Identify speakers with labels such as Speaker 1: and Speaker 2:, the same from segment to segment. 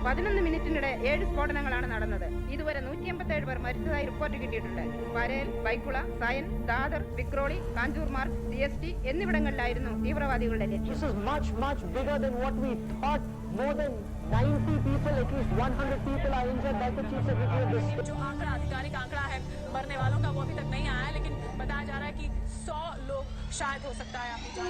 Speaker 1: 11 മിനിറ്റിനിടെ 7 സ്ഫോടനങ്ങളാണ് നടന്നത്. ഇതുവരെ 187 പേർ മരിച്ചതായി റിപ്പോർട്ട് കിട്ടിയിട്ടുണ്ട്. പരേൽ, ബൈക്കുള, സയൻ, ദാദർ, വിക്രോളി, കാഞ്ചൂർ മാർഗ്, CST എന്നിവിടങ്ങളിലായിരുന്നു തീവ്രവാദികളുടെ ലക്ഷ്യം.
Speaker 2: This is much bigger than what we thought. More than 90 people, at least 100 people are injured. That's the chief secretary of the state.
Speaker 3: जो आंकड़ा आधिकारिक आंकड़ा है मरने वालों का वो अभी तक नहीं आया है, लेकिन बताया जा रहा है कि 100 लोग शायद हो सकता है आपकी जान।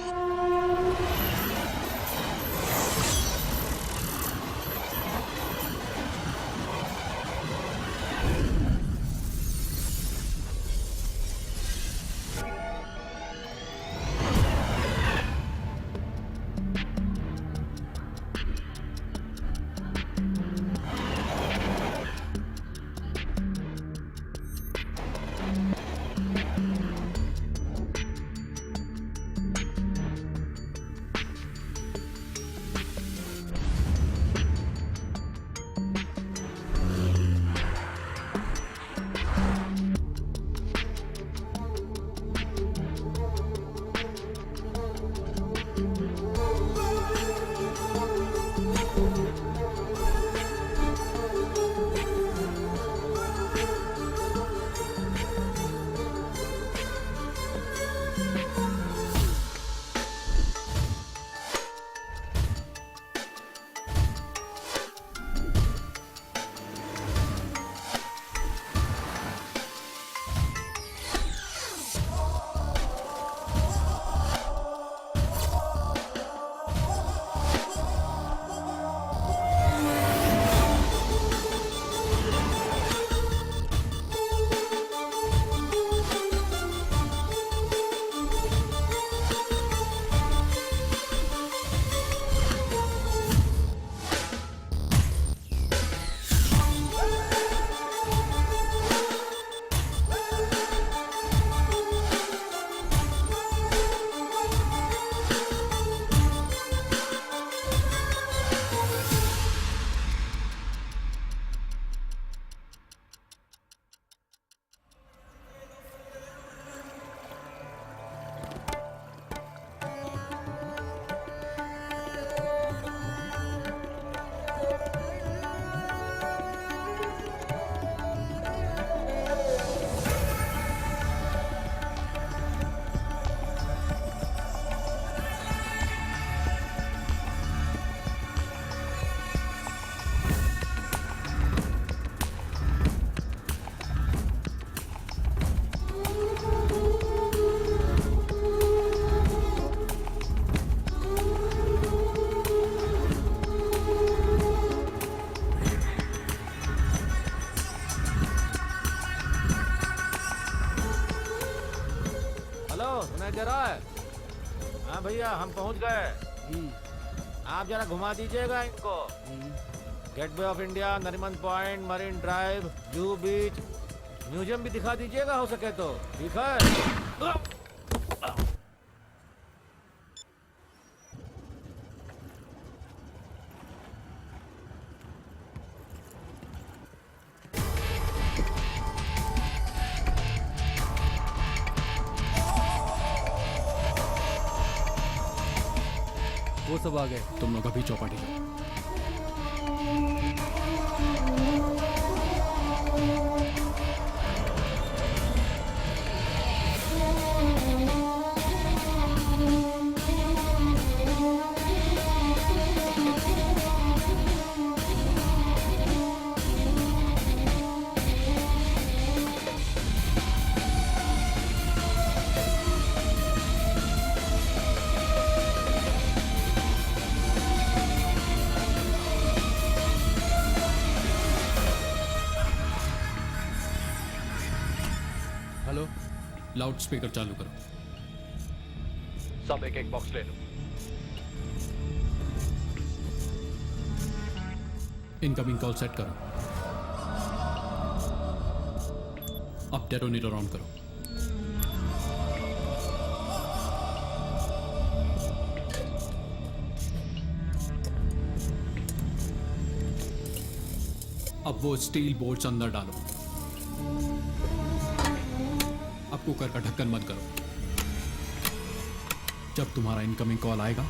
Speaker 4: हाँ भैया हम पहुंच गए। आप जरा घुमा दीजिएगा इनको। Gateway of India, Nariman point, marine drive, Juhu beach, museum भी दिखा दीजिएगा हो सके तो। ठीक है।
Speaker 5: वो सब आ गए, तुम लोग अभी चौपाटी जाओ। हेलो, लाउड स्पीकर चालू करो।
Speaker 6: सब एक एक बॉक्स ले लो।
Speaker 5: इनकमिंग कॉल सेट करो। अब डेटोनेटर ऑन करो। अब वो स्टील बोल्ट्स अंदर डालो। अब कुकर का ढक्कन बंद करो। जब तुम्हारा इनकमिंग कॉल आएगा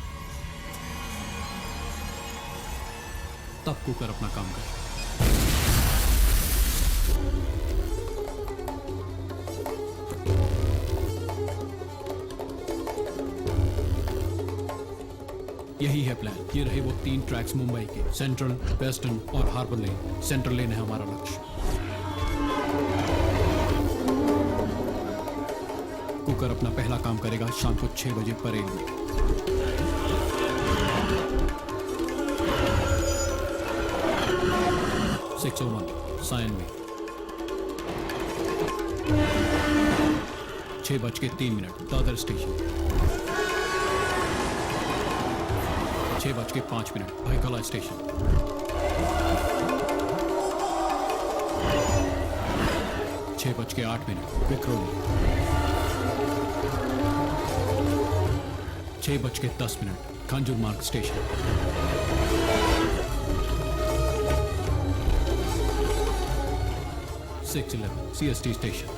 Speaker 5: तब कुकर अपना काम करे। यही है प्लान। ये रहे वो 3 ट्रैक्स मुंबई के, सेंट्रल, वेस्टर्न और हार्बर लेन। सेंट्रल लेन है हमारा लक्ष्य। कुकर अपना पहला काम करेगा शाम को 6 बजे परेड में। सायन में 6:03 दादर स्टेशन। 6:05 भाईकला स्टेशन। 6:08 विक्रोली। 6:10 कांजूर मार्ग station. 6:11 CST station.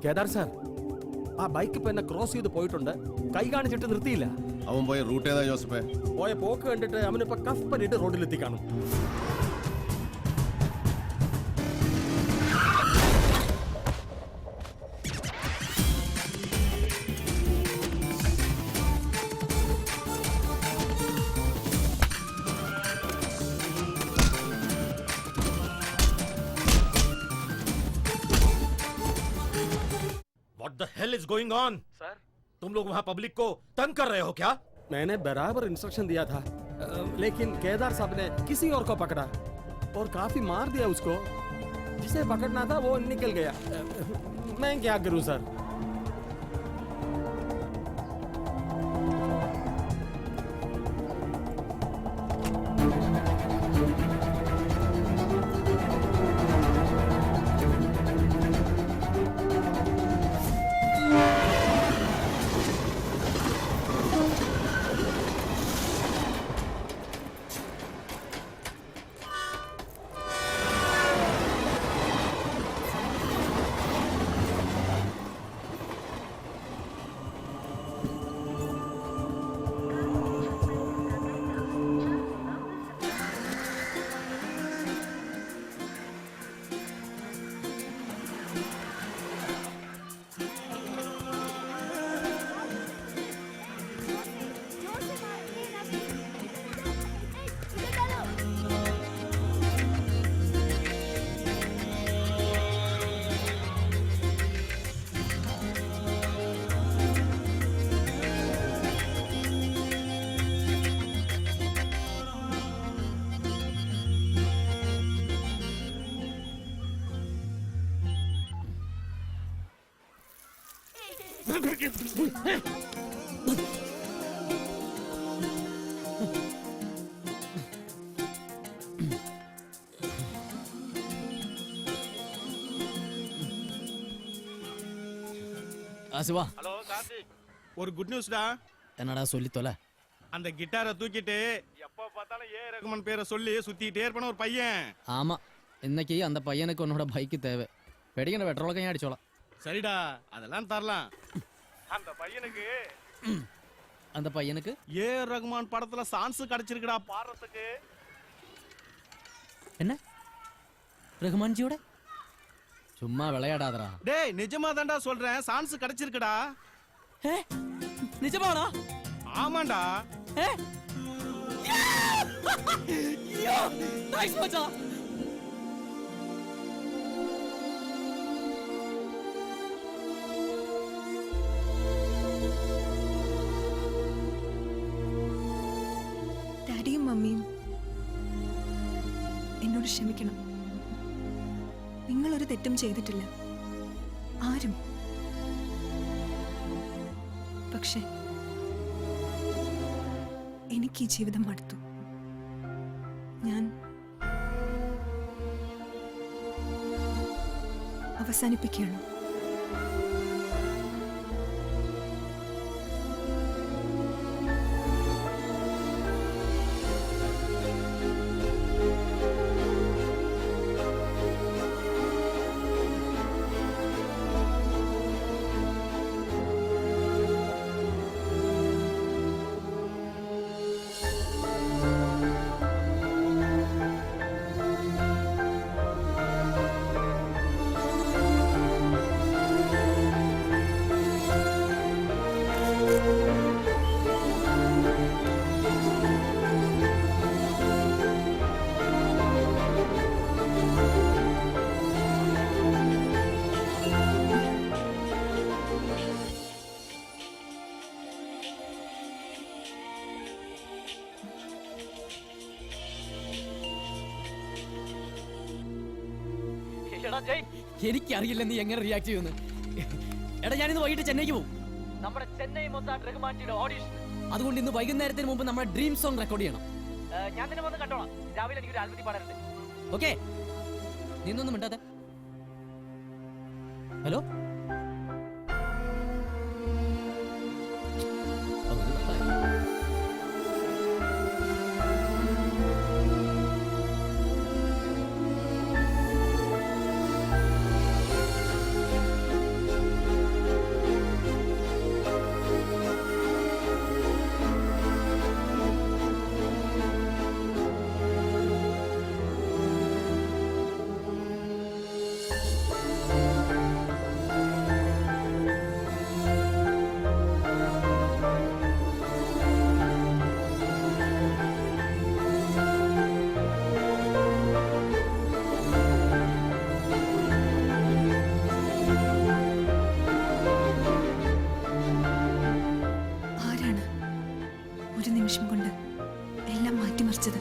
Speaker 6: Kedar sir, ആ ബൈക്ക് ഇപ്പൊ എന്നെ ക്രോസ് ചെയ്ത് പോയിട്ടുണ്ട്. കൈ കാണിച്ചിട്ട് നിർത്തിയില്ല.
Speaker 7: അവൻ പോയ റൂട്ട് ഏതാ ജോസഫേ?
Speaker 6: പോയ പോക്ക് കണ്ടിട്ട് അവനിപ്പോ കഫ്പലിട്ട് റോഡിലെത്തി കാണും.
Speaker 4: What the hell is going on?
Speaker 6: Sir,
Speaker 4: तुम लोग वहाँ पब्लिक को तंग कर रहे हो क्या?
Speaker 6: मैंने बराबर इंस्ट्रक्शन दिया था, लेकिन केदार साहब ने किसी और को पकड़ा और काफी मार दिया उसको। जिसे पकड़ना था वो निकल गया। मैं क्या करूं सर?
Speaker 8: சிவா,
Speaker 9: ஹலோ கார்த்திக், ஒரு குட் நியூஸ்டா.
Speaker 8: என்னடா சொல்லி தொலை.
Speaker 9: அந்த கிட்டாரை தூக்கிட்டு எப்ப பார்த்தாலும் ஏ ரகுமான் பேரை சொல்லி சுத்திட்டே இருப்பான ஒரு பையன்.
Speaker 8: ஆமா, இன்னைக்கு அந்த பையனுக்கு உன்னோட பைக்கு தேவை. வெடிக்கிற பெட்ரோலுக்கு அடிச்சோலாம்.
Speaker 9: சரிடா, அதெல்லாம் தரலாம். அந்த பையனுக்கு
Speaker 8: அந்த பையனுக்கு
Speaker 9: ஏ ரகுமான் படத்துல சான்ஸ் கிடைச்சிருக்குடா பாடுறதுக்கு.
Speaker 8: என்ன ரகுமான்ஜியோட? சும்மா விளையாடாதடா.
Speaker 9: டேய் நிஜமா தான்டா சொல்றேன், சான்ஸ் கிடைச்சிருக்குடா.
Speaker 8: நிஜமாடா?
Speaker 9: ஆமாண்டா.
Speaker 8: நைஸ் மச்சான்.
Speaker 10: ഡാഡിയും മമ്മിയും എന്നോട് ക്ഷമിക്കണം. നിങ്ങളൊരു തെറ്റും ചെയ്തിട്ടില്ല, ആരും. പക്ഷെ എനിക്ക് ഈ ജീവിതം മടുത്തു. ഞാൻ അവസാനിപ്പിക്കുകയാണ്.
Speaker 8: എനിക്കറിയില്ല നീ എങ്ങനെ റിയാക്ട് ചെയ്യുമെന്ന്. എടാ ഞാനിന്ന് വൈകിട്ട് ചെന്നൈക്ക് പോകും.
Speaker 2: നമ്മുടെ ചെന്നൈ മൊത്തം റഹ്മാൻജിയുടെ ഓഡിഷൻ.
Speaker 8: അതുകൊണ്ട് ഇന്ന് വൈകുന്നേരത്തിന് മുമ്പ് നമ്മുടെ ഡ്രീം സോങ് റെക്കോർഡ് ചെയ്യണം.
Speaker 2: ഞാൻ തന്നെ വന്ന് കണ്ടോളാം. രാവിലെ എനിക്കൊരു ആൽബത്തി പാടാനുണ്ട്.
Speaker 8: ഓക്കെ, നിന്നൊന്നും മിണ്ടാതെ. ഹലോ,
Speaker 10: ഒരു നിമിഷം കൊണ്ട് എല്ലാം മാറ്റിമറിച്ചത്.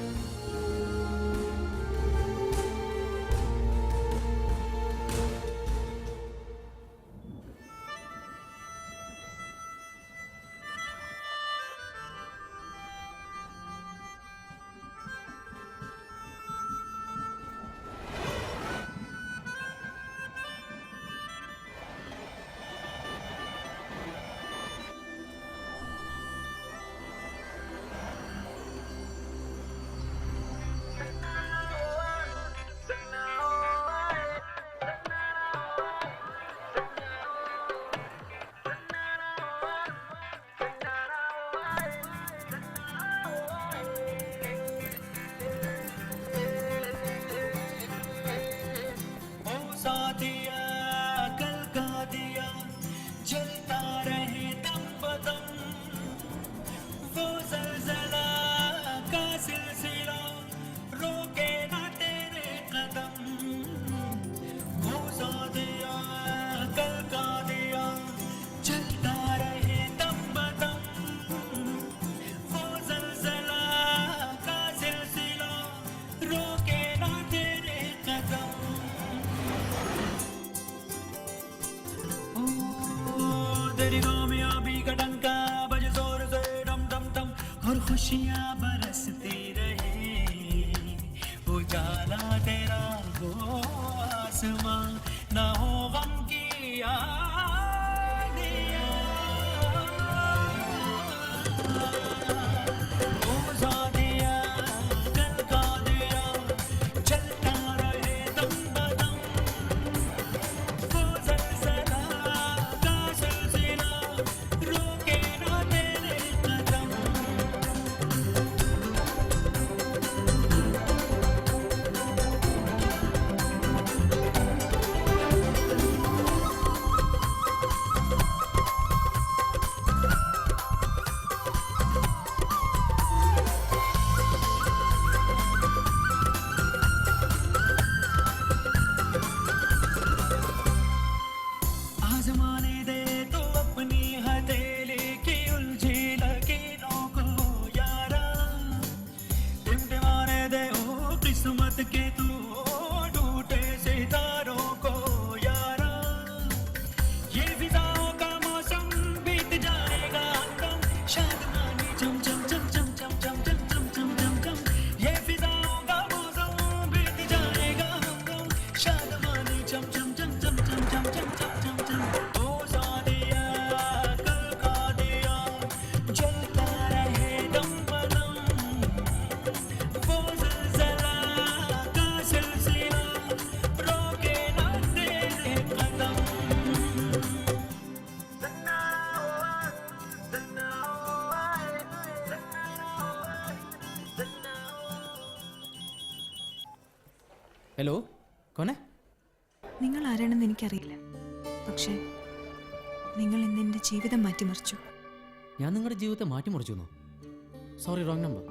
Speaker 11: खुशियां बरसती रहे, उजाला तेरा हो आसमां, ना हो गम की आंधियां। ओ ज़ादिया कल का दिया चलता रहे दम बदम, वो ज़लज़ला का सिलसिला रोके ना तेरे कदम।
Speaker 8: Hello Koné?
Speaker 10: നിങ്ങൾ ആരാണെന്ന് എനിക്കറിയില്ല, പക്ഷേ നിങ്ങൾ ഇന്ന് എൻ്റെ ജീവിതം മാറ്റിമറിച്ചു.
Speaker 8: ഞാൻ നിങ്ങളുടെ ജീവിതത്തെ മാറ്റിമറിച്ചു. Sorry, wrong number.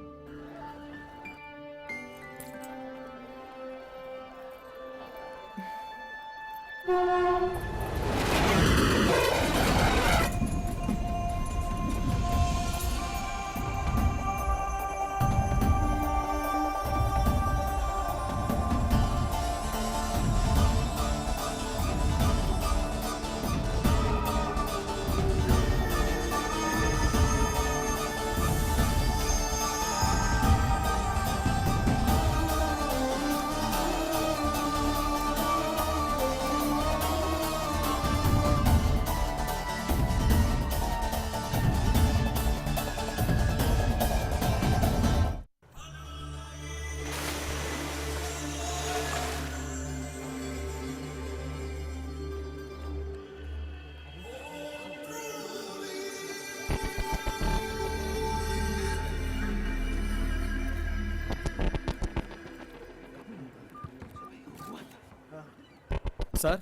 Speaker 6: Sir,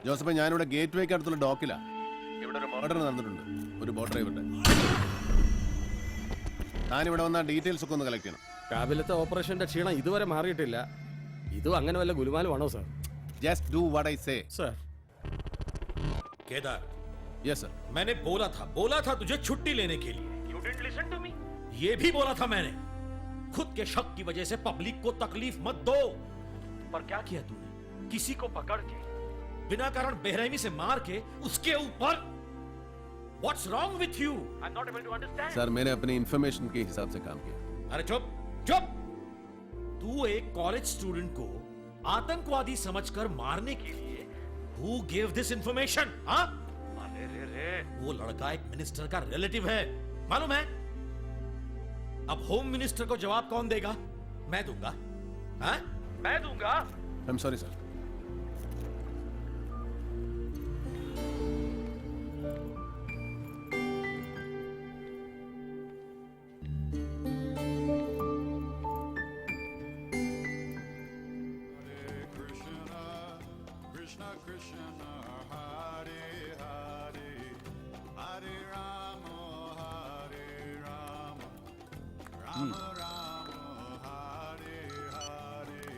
Speaker 7: Joseph, ഞാനിവിടെ ഗേറ്റ് വേക്ക് അടുത്തുള്ള ഡോക്കിലാ. ഇവിടെ ഒരു മർഡർ നടന്നിട്ടുണ്ട്, ഒരു ബോട്ട് ഡ്രൈവറുടെ. ഞാനിവിടെ വന്ന ഡീറ്റെയിൽസ് ഒക്കെ ഒന്ന് കളക്ട് ചെയ്യണം.
Speaker 6: രാവിലത്തെ ഓപ്പറേഷന്റെ ക്ഷീണം ഇതുവരെ മാറിയിട്ടില്ല. ഇതും അങ്ങനെ വല്ല ഗുലുമാലുമാണോ sir?
Speaker 7: Just do what I say.
Speaker 6: Sir.
Speaker 4: Kedar,
Speaker 7: yes sir.
Speaker 4: मैंने बोला था तुझे छुट्टी लेने के लिए. You didn't listen to me. ये भी बोला था मैंने, खुद के शक की वजह से पब्लिक को तकलीफ मत दो. पर क्या किया तूने? किसी को पकड़ के बिना कारण बेरहमी से मार के उसके ऊपर. What's wrong with you? I'm not able to understand.
Speaker 7: Sir, मैंने अपनी इंफॉर्मेशन के हिसाब से काम किया.
Speaker 4: अरे चुप चुप. तू एक कॉलेज स्टूडेंट को आतंकवादी समझकर मारने के लिए Who gave this information? हाँ? अरे रे, वो लड़का एक मिनिस्टर का रिलेटिव है, मालूम है? अब होम मिनिस्टर को जवाब कौन देगा? मैं दूंगा. हाँ? मैं दूंगा.
Speaker 7: I'm sorry sir.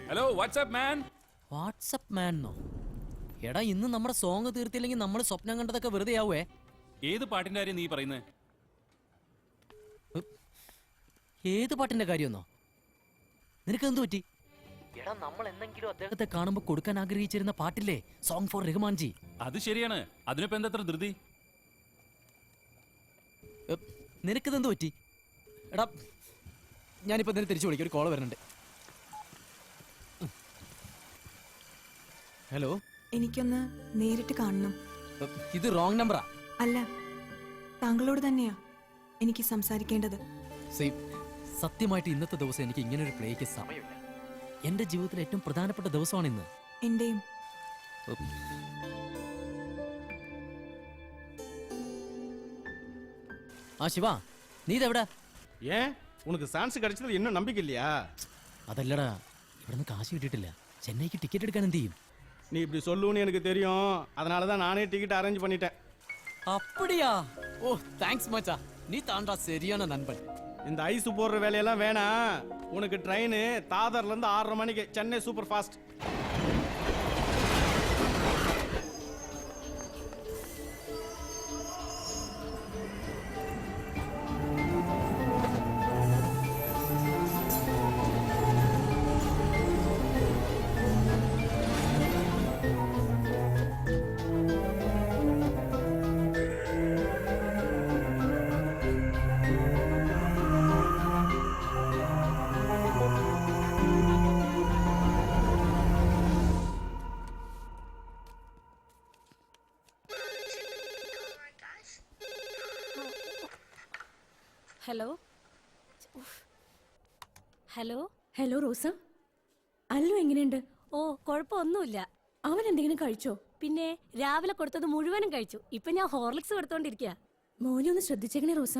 Speaker 5: Hello, what's up man.
Speaker 8: വാട്സപ്പ് മാനോ? എടാ, ഇന്ന് നമ്മുടെ സോങ് തീർത്തില്ലെങ്കിൽ നമ്മൾ സ്വപ്നം കണ്ടതൊക്കെ വെറുതെ ആവുവേ.
Speaker 5: ഏത് പാട്ടിന്റെ കാര്യം നീ പറയുന്നത്?
Speaker 8: ഏത് പാട്ടിന്റെ കാര്യമെന്നോ? നിനക്ക് എന്ത് പറ്റി? എടാ, നമ്മൾ എന്തെങ്കിലും അദ്ദേഹത്തെ കാണുമ്പോൾ കൊടുക്കാൻ ആഗ്രഹിച്ചിരുന്ന പാട്ടില്ലേ, സോങ് ഫോർ റഹ്മാൻജി.
Speaker 5: അത് ശരിയാണ്. അതിനിപ്പോ എന്താ ദൃതി?
Speaker 8: നിനക്കിതെന്ത് പറ്റി? എടാ, ഞാനിപ്പോ നിന്നെ തിരിച്ചു വിളിക്കും, ഒരു കോള് വരുന്നുണ്ട്. ഹലോ,
Speaker 10: എനിക്കൊന്ന് നേരിട്ട് കാണണം.
Speaker 8: ഇത് റോങ് നമ്പറാ.
Speaker 10: അല്ല, താങ്കളോട് തന്നെയാ എനിക്ക് സംസാരിക്കേണ്ടത്.
Speaker 8: സത്യമായിട്ട് ഇന്നത്തെ ദിവസം എനിക്ക് ഇങ്ങനെ ഒരു പ്ലേക്ക് സമയമില്ല. എന്റെ ജീവിതത്തിലെ ഏറ്റവും പ്രധാനപ്പെട്ട ദിവസമാണ് ഇന്ന്.
Speaker 10: എന്റെയും.
Speaker 8: ആ ശിവ, നീ ഇതെവിടാ?
Speaker 9: ஏன் உனக்கு சான்ஸ் கிடைச்சது இன்னும் நம்பிக்கை இல்லையா?
Speaker 8: അതല്ലടാ, ഇവിടുന്ന് കാശ് കിട്ടിയിട്ടില്ല. ചെന്നൈക്ക് ടിക്കറ്റ് എടുക്കാൻ എന്ത് ചെയ്യും?
Speaker 9: நீ இப்படி சொல்லுன்னு எனக்கு தெரியும், அதனால தான் நானே டிக்கெட் அரேஞ்ச் பண்ணிட்டேன்.
Speaker 8: அப்படியா? ஓ, தேங்க்ஸ் மச்சா, நீ தாண்டா சரியான நண்பன்.
Speaker 9: இந்த ஐஸ் போடுற வேலையெல்லாம் வேணாம். உனக்கு ட்ரெயின் தாதர்ல இருந்து 6:30 மணிக்கு, Chennai super fast.
Speaker 3: Hello hello hello Rosa, Allu എങ്ങനെയുണ്ട്? ഓ, കുഴപ്പമൊന്നുമില്ല. അവൻ എന്തെങ്കിലും കഴിച്ചോ? പിന്നെ രാവിലെ കൊടുത്തത് മുഴുവനും കഴിച്ചു. ഇപ്പൊ ഞാൻ ഹോർലിക്സ് കൊടുത്തോണ്ടിരിക്കുക. മോനെ ഒന്ന് ശ്രദ്ധിച്ചേക്കണേ റോസ,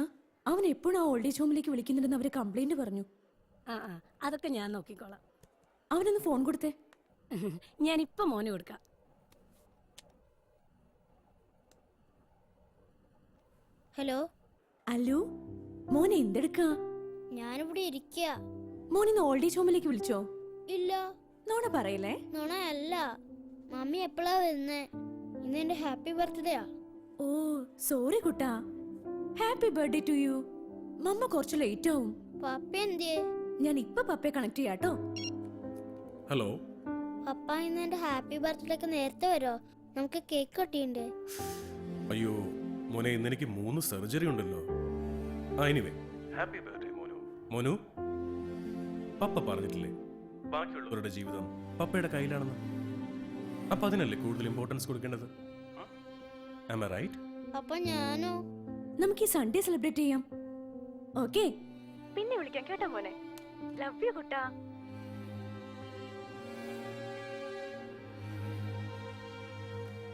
Speaker 3: അവൻ എപ്പോഴും ആ ഓൾഡ് ഏജ് ഹോമിലേക്ക് വിളിക്കുന്നുണ്ടെന്ന് അവര് കംപ്ലൈന്റ് പറഞ്ഞു. ആ, അതൊക്കെ ഞാൻ നോക്കിക്കോളാം. അവനൊന്ന് ഫോൺ കൊടുത്തേ. ഞാൻ ഇപ്പൊ മോനെ കൊടുക്കാം.
Speaker 12: ഹലോ
Speaker 3: അല്ലു, മോനെ എന്തെടുക്കാ?
Speaker 12: ഞാനിവിടെ ഇരിക്കുക.
Speaker 3: മോനിന്ന് ഓൾഡ് ഏജ് ഹോമിലേക്ക് വിളിച്ചോ?
Speaker 12: ഇല്ല.
Speaker 3: നോണ പറയല്ലേ?
Speaker 12: നോണയല്ല. മമ്മി എപ്പോഴാ വരുന്നേ? ഇന്ന് എന്റെ ഹാപ്പി ബർത്ത്ഡേയാ.
Speaker 3: ഓ സോറി കുട്ടാ. Happy birthday to you. Mama കുറച്ച് ലേറ്റ് ആവും.
Speaker 12: പപ്പ എന്തിയേ?
Speaker 3: ഞാൻ ഇപ്പൊ പപ്പയെ കണക്ട് ചെയ്യാട്ടോ.
Speaker 6: ഹലോ
Speaker 12: പപ്പ ഇന്ന് എന്റെ ഹാപ്പി ബർത്ത്ഡേക്ക് നേരത്തെ വരോ? നമുക്ക് കേക്ക് കട്ടിയുണ്ട്.
Speaker 6: അയ്യോ മോനെ, ഇന്ന് എനിക്ക് 3 സർജറി ഉണ്ടല്ലോ. എനിവേ ഹാപ്പി ബർത്ത്ഡേ മോനു. മോനു, പപ്പ പറഞ്ഞിട്ടില്ലേ ബാക്കിയുള്ളവരുടെ ജീവിതം പപ്പയുടെ കയ്യിലാണെന്ന്? അപ്പൊ അതിനല്ലേ കൂടുതൽ ഇമ്പോർട്ടൻസ് കൊടുക്കേണ്ടത്? Am I right?
Speaker 12: അപ്പൊ ഞാനോ?
Speaker 3: നമുക്ക് ഈ സൺഡേ സെലിബ്രേറ്റ് ചെയ്യാം. ഓക്കേ, പിന്നെ വിളിക്കാം കേട്ടോ മോനെ. Love you Kutta.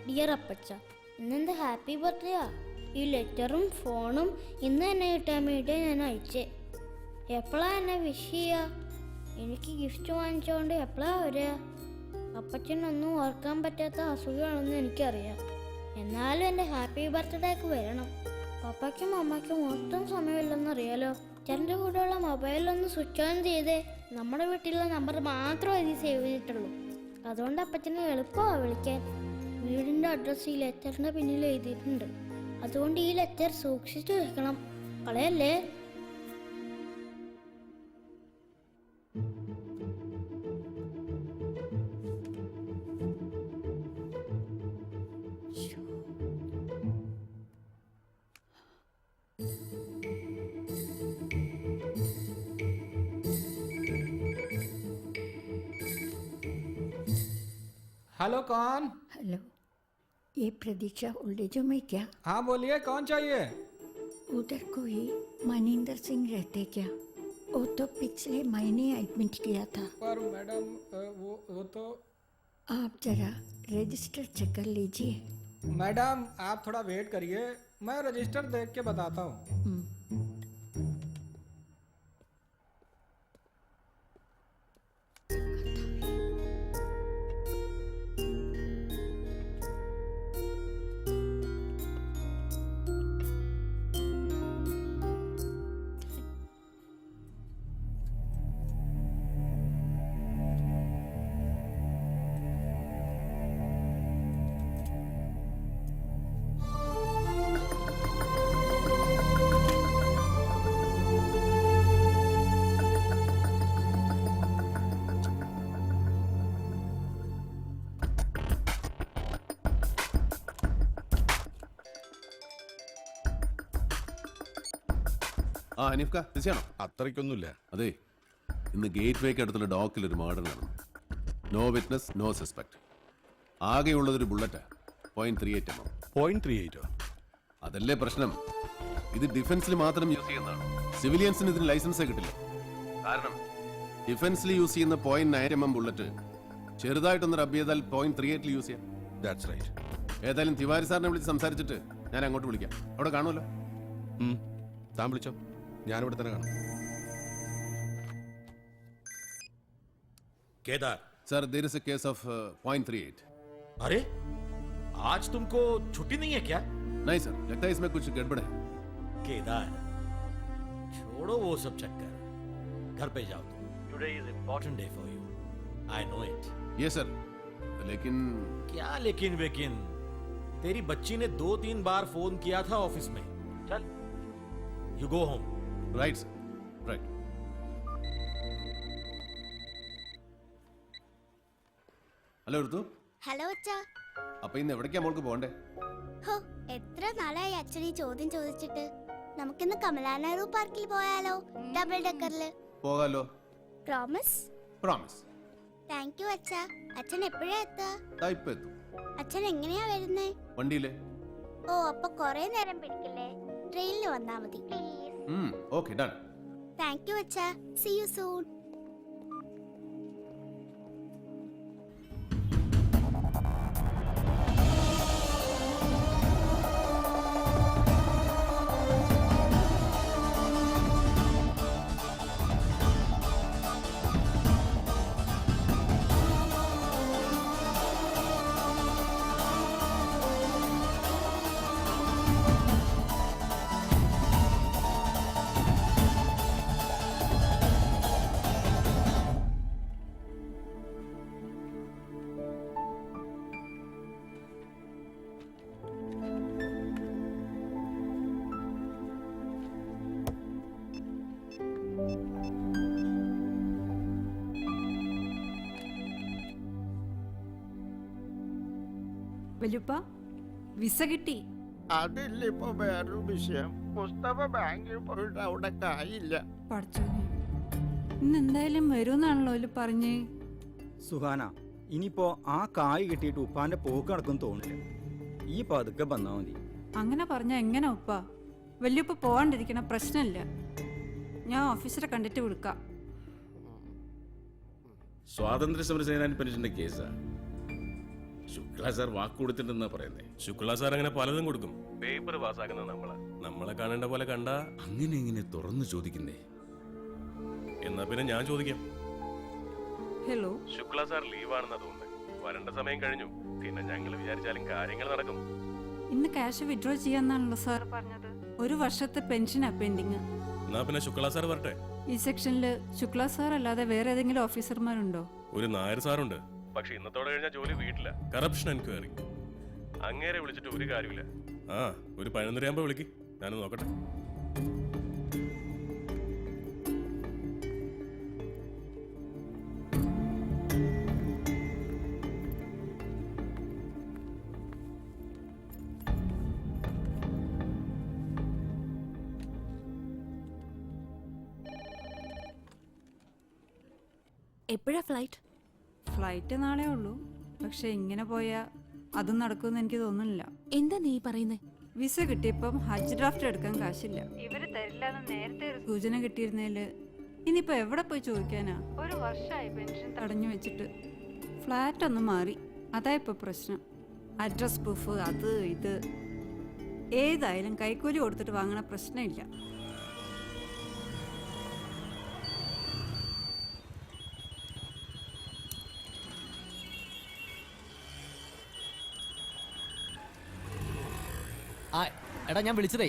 Speaker 12: ഡിയർ അപ്പച്ച, ഇന്നെന്റെ ഹാപ്പി ബർത്ത്ഡേയാ. ഈ ലെറ്ററും ഫോണും ഇന്ന് തന്നെ കിട്ടാൻ വേണ്ടി ഞാൻ അയച്ചേ. എപ്പോഴാ എന്നെ വിഷ് ചെയ്യാ? എനിക്ക് ഗിഫ്റ്റ് വാങ്ങിച്ചോണ്ട് എപ്പോഴാ വരിക? അപ്പച്ചനൊന്നും ഓർക്കാൻ പറ്റാത്ത അസുഖമാണെന്ന് എനിക്കറിയാം. എന്നാലും എൻ്റെ ഹാപ്പി ബർത്ത്ഡേക്ക് വരണം. പപ്പയ്ക്കും അമ്മയ്ക്കും ഒട്ടും സമയമില്ലെന്നറിയാലോ. അച്ഛൻ്റെ കൂടെയുള്ള മൊബൈലൊന്ന് സ്വിച്ച് ഓൺ ചെയ്തേ. നമ്മുടെ വീട്ടിലുള്ള നമ്പർ മാത്രമേ ഇതിൽ സേവ് ചെയ്തിട്ടുള്ളൂ. അതുകൊണ്ട് അപ്പച്ചനെ എളുപ്പമാണ് വിളിക്കാൻ. വീടിൻ്റെ അഡ്രസ്സ് ഈ ലെറ്ററിൻ്റെ പിന്നിൽ എഴുതിയിട്ടുണ്ട്. അതുകൊണ്ട് ഈ ലെറ്റർ സൂക്ഷിച്ചു വെക്കണം, കളയല്ലേ.
Speaker 13: हेलो कौन?
Speaker 14: हेलो, ये प्रतीक्षा ओल्ड एज में क्या?
Speaker 13: हाँ बोलिए, कौन चाहिए?
Speaker 14: उधर कोई मनिंदर सिंह रहते क्या? वो तो पिछले महीने एडमिट किया था.
Speaker 13: पर मैडम वो तो
Speaker 14: आप जरा रजिस्टर चेक कर लीजिए.
Speaker 13: मैडम आप थोड़ा वेट करिए, मैं रजिस्टर देख के बताता हूँ.
Speaker 7: ആ ഹനീഫ്ക, ബിസിയാണോ?
Speaker 9: അത്രയ്ക്കൊന്നുമില്ല.
Speaker 7: അതെ, ഇന്ന് ഗേറ്റ് വേക്ക് അടുത്തുള്ള ഡോക്കിൽ ഒരു മർഡർ നടന്നു. No witness, no suspect. ആകെയുള്ളതൊരു ബുള്ളറ്റാ. 0.38 mm.
Speaker 9: 0.38?
Speaker 7: അതല്ലേ പ്രശ്നം. ഇത് ഡിഫൻസിൽ മാത്രം യൂസ് ചെയ്യുന്നതാണ്. സിവിലിയൻസിന് ഇതിന് ലൈസൻസേ കിട്ടില്ല. കാരണം ഡിഫൻസിൽ യൂസ് ചെയ്യുന്ന 0.9 mm ബുള്ളറ്റ് ചെറുതായിട്ടൊന്ന് റബ് ചെയ്താൽ 0.38 യൂസ് ചെയ്യാം.
Speaker 9: That's right.
Speaker 7: ഏതായാലും തിവാരി സാറിനെ വിളിച്ച് സംസാരിച്ചിട്ട് ഞാൻ അങ്ങോട്ട് വിളിക്കാം. അവിടെ കാണുമല്ലോ.
Speaker 9: താൻ വിളിച്ചോ, ഞാനിവിടെ തന്നെ കാണാം.
Speaker 4: Kedar
Speaker 7: sir, there is a case of 0.38.
Speaker 4: अरे आज तुमको छुट्टी नहीं है क्या?
Speaker 7: नहीं सर, लगता है इसमें कुछ गड़बड़ है.
Speaker 4: केदार छोड़ो वो सब चक्कर, घर पे जाओ तुम. Today is important day for you, I know it.
Speaker 7: ये सर, लेकिन
Speaker 4: क्या लेकिन वेकिन? तेरी बच्ची ने 2-3 बार फोन किया था ऑफिस में. चल, you go home.
Speaker 7: Right sir, right. Hello Ritu.
Speaker 12: Hello അച്ഛാ.
Speaker 7: അപ്പൊ ഇന്ന് എവിടേക്കാ മോൾക്ക് പോകണ്ടേ?
Speaker 12: ഹോ, എത്ര നാളായി അച്ഛൻ ഈ ചോദ്യം ചോദിച്ചിട്ട്. നമുക്കിന്ന് കമലാ നെഹ്റു പാർക്കിൽ പോയാലോ? ഡബിൾ ഡെക്കറില്.
Speaker 7: പോകാലോ.
Speaker 12: പ്രോമിസ്?
Speaker 7: പ്രോമിസ്.
Speaker 12: താങ്ക് യു അച്ഛാ. അച്ഛൻ എപ്പോഴാ എത്താ?
Speaker 7: ഇപ്പൊ എത്തും.
Speaker 12: അച്ഛൻ എങ്ങനെയാ വരുന്നേ?
Speaker 7: വണ്ടിയിലെ.
Speaker 12: ഓ, അപ്പൊ കൊറേ നേരം പിടിക്കില്ലേ? ട്രെയിനിൽ വന്നാ മതി please.
Speaker 7: Okay, done.
Speaker 12: Thank you അച്ഛാ. See you soon.
Speaker 14: വല്യുപ്പ വിസ കിട്ടി.
Speaker 9: അതില്ല ഇപ്പൊ വേറൊരു വിഷയം. മുസ്തഫ ബാങ്കിൽ പോയിട്ട് അവിടെ കായില്ല.
Speaker 14: പഠിച്ചോനെ, ഇന്ന് എന്തായാലും വരുമെന്നാണല്ലോ അതിൽ പറഞ്ഞേ.
Speaker 13: സുഹാന, ഇനിയിപ്പോ ആ കായ് കിട്ടിയിട്ട് ഉപ്പാന്റെ പോക്ക് നടക്കും തോന്നില്ല. ഈ പതുക്കെ വന്നാ മതി.
Speaker 14: അങ്ങനെ പറഞ്ഞാ എങ്ങനെ ഉപ്പ? വല്യുപ്പ പോവാണ്ടിരിക്കണ പ്രശ്നമില്ല. ഞാൻ ഓഫീസറെ കണ്ടിട്ട് വിളിക്കാം.
Speaker 15: സ്വാതന്ത്ര്യ സമര സേനാനി പെൻഷന്റെ കേസാ. ശുക്ല സാർ വാക്ക് കൊടുത്തിട്ടുണ്ടെന്നാ പറയുന്നേ.
Speaker 6: ശുക്ല സാർ അങ്ങനെ പലതും കൊടുക്കും. പേപ്പർ പാസ്സാക്കുന്ന നമ്മളെ കാണേണ്ട പോലെ കണ്ടാ
Speaker 15: അങ്ങനെ ഇങ്ങനെ തുറന്നു ചോദിക്കുന്നേ.
Speaker 6: എന്നാ പിന്നെ ഞാൻ ചോദിക്കാം.
Speaker 14: ഹലോ,
Speaker 6: ശുക്ല സാർ ലീവാണെന്നാ തോന്നുന്നത്. വരേണ്ട സമയം കഴിഞ്ഞു. പിന്നെ ഞങ്ങൾ വിചാരിച്ചാലും കാര്യങ്ങൾ നടക്കും.
Speaker 14: ഇന്ന് ക്യാഷ് വിഡ്രോ ചെയ്യാന്നാണല്ലോ സാർ പറഞ്ഞത്. 1 വർഷത്തെ പെൻഷനാ പെൻഡിങ്.
Speaker 6: എന്നാ പിന്നെ ശുക്ല സാർ വരട്ടെ.
Speaker 14: ഈ സെക്ഷനില് ശുക്ല സാർ അല്ലാതെ വേറെ ഏതെങ്കിലും ഓഫീസർമാരുണ്ടോ?
Speaker 6: ഒരു നായർ സാറുണ്ട്. പക്ഷെ ഇന്നത്തോടെ കഴിഞ്ഞാൽ ജോലി വീട്ടില്ല. Corruption enquiry. അങ്ങേരെ വിളിച്ചിട്ട് ഒരു കാര്യമില്ല. ഒരു 11:30 വിളിക്ക്, ഞാനൊന്ന് നോക്കട്ടെ.
Speaker 3: എപ്പോഴാ ഫ്ലൈറ്റ്?
Speaker 14: ഫ്ലൈറ്റ് നാളെ ഉള്ളൂ. പക്ഷെ ഇങ്ങനെ പോയാ അതും നടക്കുമെന്ന് എനിക്ക് തോന്നുന്നില്ല.
Speaker 3: എന്താ നീ പറയുന്നേ?
Speaker 14: വിസ കിട്ടിയപ്പം ഹജ്ജ് ഡ്രാഫ്റ്റ് എടുക്കാൻ കാശില്ല. ഇവര് തരില്ലെന്ന് നേരത്തെ ഒരു സൂചന കിട്ടിയിരുന്നേല് ഇനിയിപ്പോ എവിടെ പോയി ചോദിക്കാനാ? 1 വർഷമായി പെൻഷൻ തടഞ്ഞു വെച്ചിട്ട്. ഫ്ലാറ്റ് ഒന്ന് മാറി, അതാ ഇപ്പൊ പ്രശ്നം. അഡ്രസ് പ്രൂഫ്, അത് ഇത് ഏതായാലും കൈക്കൂലി കൊടുത്തിട്ട് വാങ്ങണ പ്രശ്നമില്ല.
Speaker 8: എടാ, ഞാൻ വിളിച്ചതേ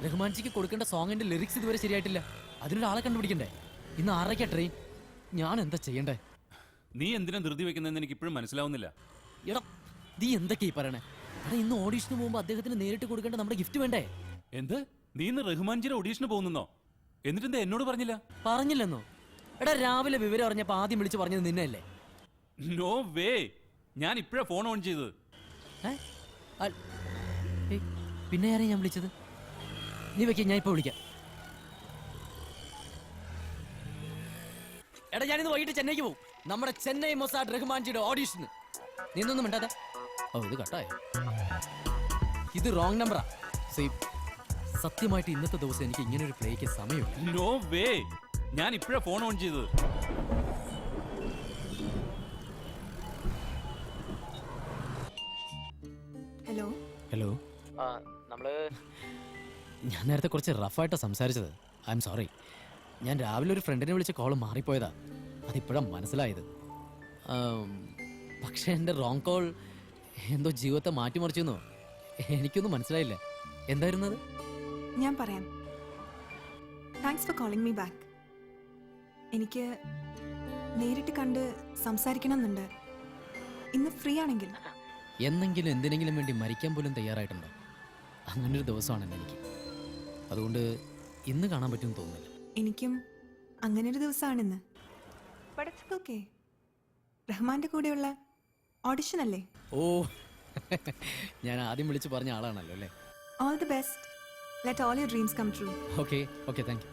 Speaker 8: റഹ്മാൻജിക്ക് കൊടുക്കേണ്ട സോങ്ങിന്റെ ലിറിക്സ് ഇതുവരെ ശരിയായിട്ടില്ല. അതിനൊരാളെ കണ്ടുപിടിക്കണ്ടേ? ഇന്ന് 6:30 ട്രെയിൻ. ഞാൻ എന്താ ചെയ്യണ്ടേ?
Speaker 5: നീ എന്തിനാ ധൃതി വെക്കുന്നതെന്ന് എനിക്ക് ഇപ്പോഴും മനസ്സിലാവുന്നില്ല.
Speaker 8: എടാ, നീ എന്തൊക്കെയാ പറയണേ? എടാ, ഇന്ന് ഓഡീഷന് പോകുമ്പോ അദ്ദേഹത്തിന് നേരിട്ട് കൊടുക്കേണ്ട നമ്മുടെ ഗിഫ്റ്റ് വേണ്ടേ?
Speaker 5: എന്ത്? നീ ഇന്ന് റഹ്മാൻജിയുടെ ഓഡീഷന് പോകുന്നോ? എന്നിട്ടെന്താ എന്നോട് പറഞ്ഞില്ല?
Speaker 8: പറഞ്ഞില്ലെന്നോ? എടാ, രാവിലെ വിവരം അറിഞ്ഞപ്പോ ആദ്യം വിളിച്ച് പറഞ്ഞത് നിന്നല്ലേ?
Speaker 5: No way. ഞാൻ ഇപ്പോഴാ ഫോൺ ഓൺ ചെയ്തത്.
Speaker 8: പിന്നെ ആരെയും ഞാൻ വിളിച്ചത്? നീ വെക്ക, ഞാൻ ഇപ്പൊ വിളിക്കാം. എടാ, ഞാനിന്ന് വൈകിട്ട് ചെന്നൈക്ക് പോകും. നമ്മുടെ ചെന്നൈ മൊസാഡ് റഹ്മാൻജിയുടെ ഓഡീഷന്. നീന്നൊന്നും മിണ്ടാതെ. ഓ, ഇത് കട്ടായോ? ഇത് റോങ് നമ്പറാ. സത്യമായിട്ട് ഇന്നത്തെ ദിവസം എനിക്ക് ഇങ്ങനെ ഒരു പ്ലേക്ക് സമയമില്ല.
Speaker 5: No way. ഞാൻ ഇപ്പോഴാ ഫോൺ ഓൺ ചെയ്തത്.
Speaker 10: Hello
Speaker 8: hello. ഞാൻ നേരത്തെ കുറച്ച് റഫായിട്ടാണ് സംസാരിച്ചത്. I am sorry. ഞാൻ രാവിലെ ഒരു ഫ്രണ്ടിനെ വിളിച്ച കോള് മാറിപ്പോയതാ. അതിപ്പോഴാണ് മനസ്സിലായത്. പക്ഷെ എൻ്റെ റോങ് കോൾ എന്തോ ജീവിതത്തെ മാറ്റിമറിച്ചെന്നോ എനിക്കൊന്നും മനസ്സിലായില്ല. എന്തായിരുന്നത്?
Speaker 10: ഞാൻ പറയാം. Thanks for calling me back. എനിക്ക് നേരിട്ട് കണ്ട് സംസാരിക്കണം എന്നുണ്ട്. ഇന്ന് ഫ്രീ ആണെങ്കിൽ.
Speaker 8: എന്നെങ്കിലും എന്തിനെങ്കിലും വേണ്ടി മരിക്കാൻ പോലും തയ്യാറായിട്ടുണ്ടോ? അങ്ങനൊരു ദിവസമാണ് എനിക്ക്. അതുകൊണ്ട് ഇന്ന് കാണാൻ പറ്റുമെന്ന് തോന്നുന്നില്ല.
Speaker 10: എനിക്കും അങ്ങനൊരു ദിവസമാണിന്ന്. ഓക്കെ, റഹ്മാന്റെ കൂടെയുള്ള ഓഡിഷൻ അല്ലേ?
Speaker 8: ഓ, ഞാൻ ആദ്യം വിളിച്ച് പറഞ്ഞ ആളാണല്ലോ അല്ലേ?
Speaker 10: All the best. Let all your dreams come true.
Speaker 8: Okay okay, thank you.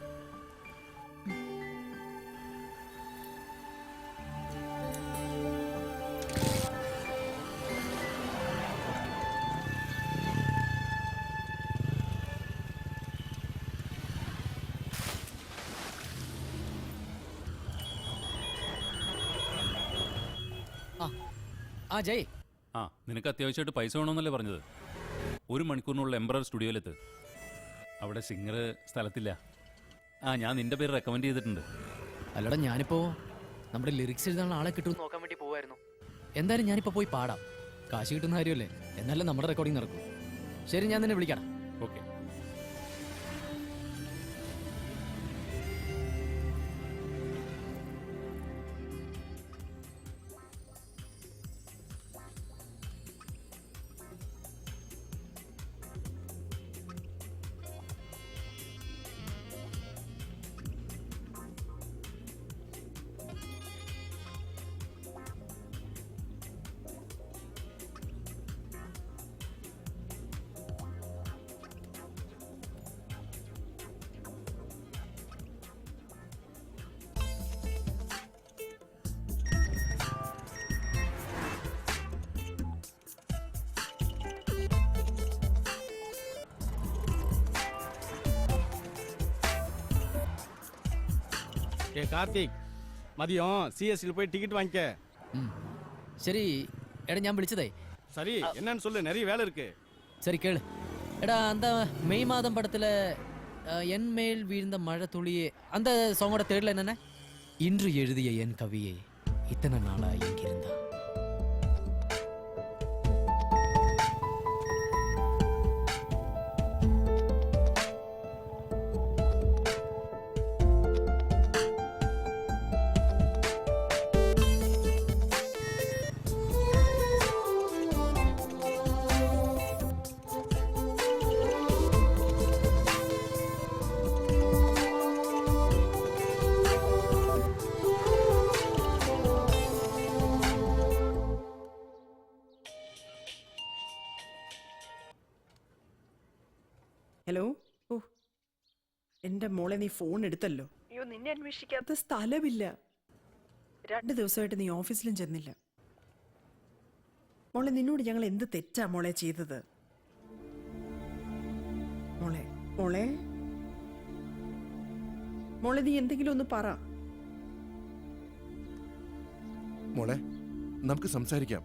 Speaker 8: Jai,
Speaker 5: നിനക്ക് അത്യാവശ്യമായിട്ട് പൈസ വേണമെന്നല്ലേ പറഞ്ഞത്? 1 മണിക്കൂറിനുള്ള എംബ്രർ സ്റ്റുഡിയോയിലെത്ത്. അവിടെ സിംഗർ സ്ഥലത്തില്ല. ഞാൻ നിന്റെ പേര് റെക്കമെൻഡ് ചെയ്തിട്ടുണ്ട്.
Speaker 8: അല്ലടാ, ഞാനിപ്പോ നമ്മുടെ ലിറിക്സ് എഴുതാനുള്ള ആളെ കിട്ടും നോക്കാൻ വേണ്ടി പോവായിരുന്നു. എന്തായാലും ഞാനിപ്പോ പോയി പാടാം. കാശ് കിട്ടുന്ന കാര്യമല്ലേ? എന്നാലും നമ്മുടെ റെക്കോർഡിംഗ് നടക്കും. ശരി, ഞാൻ നിന്നെ വിളിക്കണം.
Speaker 5: ഓക്കെ.
Speaker 9: ஏ கார்த்திக் மதியம் சிஎஸ்சியில் போய் டிக்கெட் வாங்கிக்க.
Speaker 8: ശരി എടാ ഞാൻ വിളിച്ചതേ
Speaker 9: சரி என்னன்னு சொல்லு, நிறைய வேலை இருக்கு.
Speaker 8: சரி கேளு எடா அந்த மெய் மாதம் படத்துல என் மேல் வீழ்ந்த மழை துளியே அந்த சாங்கோட தேர்ட்ல என்னென்ன இன்று எழுதிய என் கவியே இத்தனை நாளா எங்கிருந்தா.
Speaker 16: ഹലോ. ഓ എൻ്റെ മോളെ, നീ ഫോൺ എടുത്തല്ലോ. അയ്യോ, നിന്നെ അന്വേഷിക്കാത്ത സ്ഥലമില്ല. 2 ദിവസമായിട്ട് നീ ഓഫീസിലും ചെന്നില്ല. മോളെ, നിന്നോട് ഞങ്ങൾ എന്ത് തെറ്റാ മോളെ ചെയ്തത്? മോളെ മോളെ മോളെ നീ എന്തെങ്കിലും ഒന്ന് പറ.
Speaker 17: മോളെ, നമുക്ക് സംസാരിക്കാം.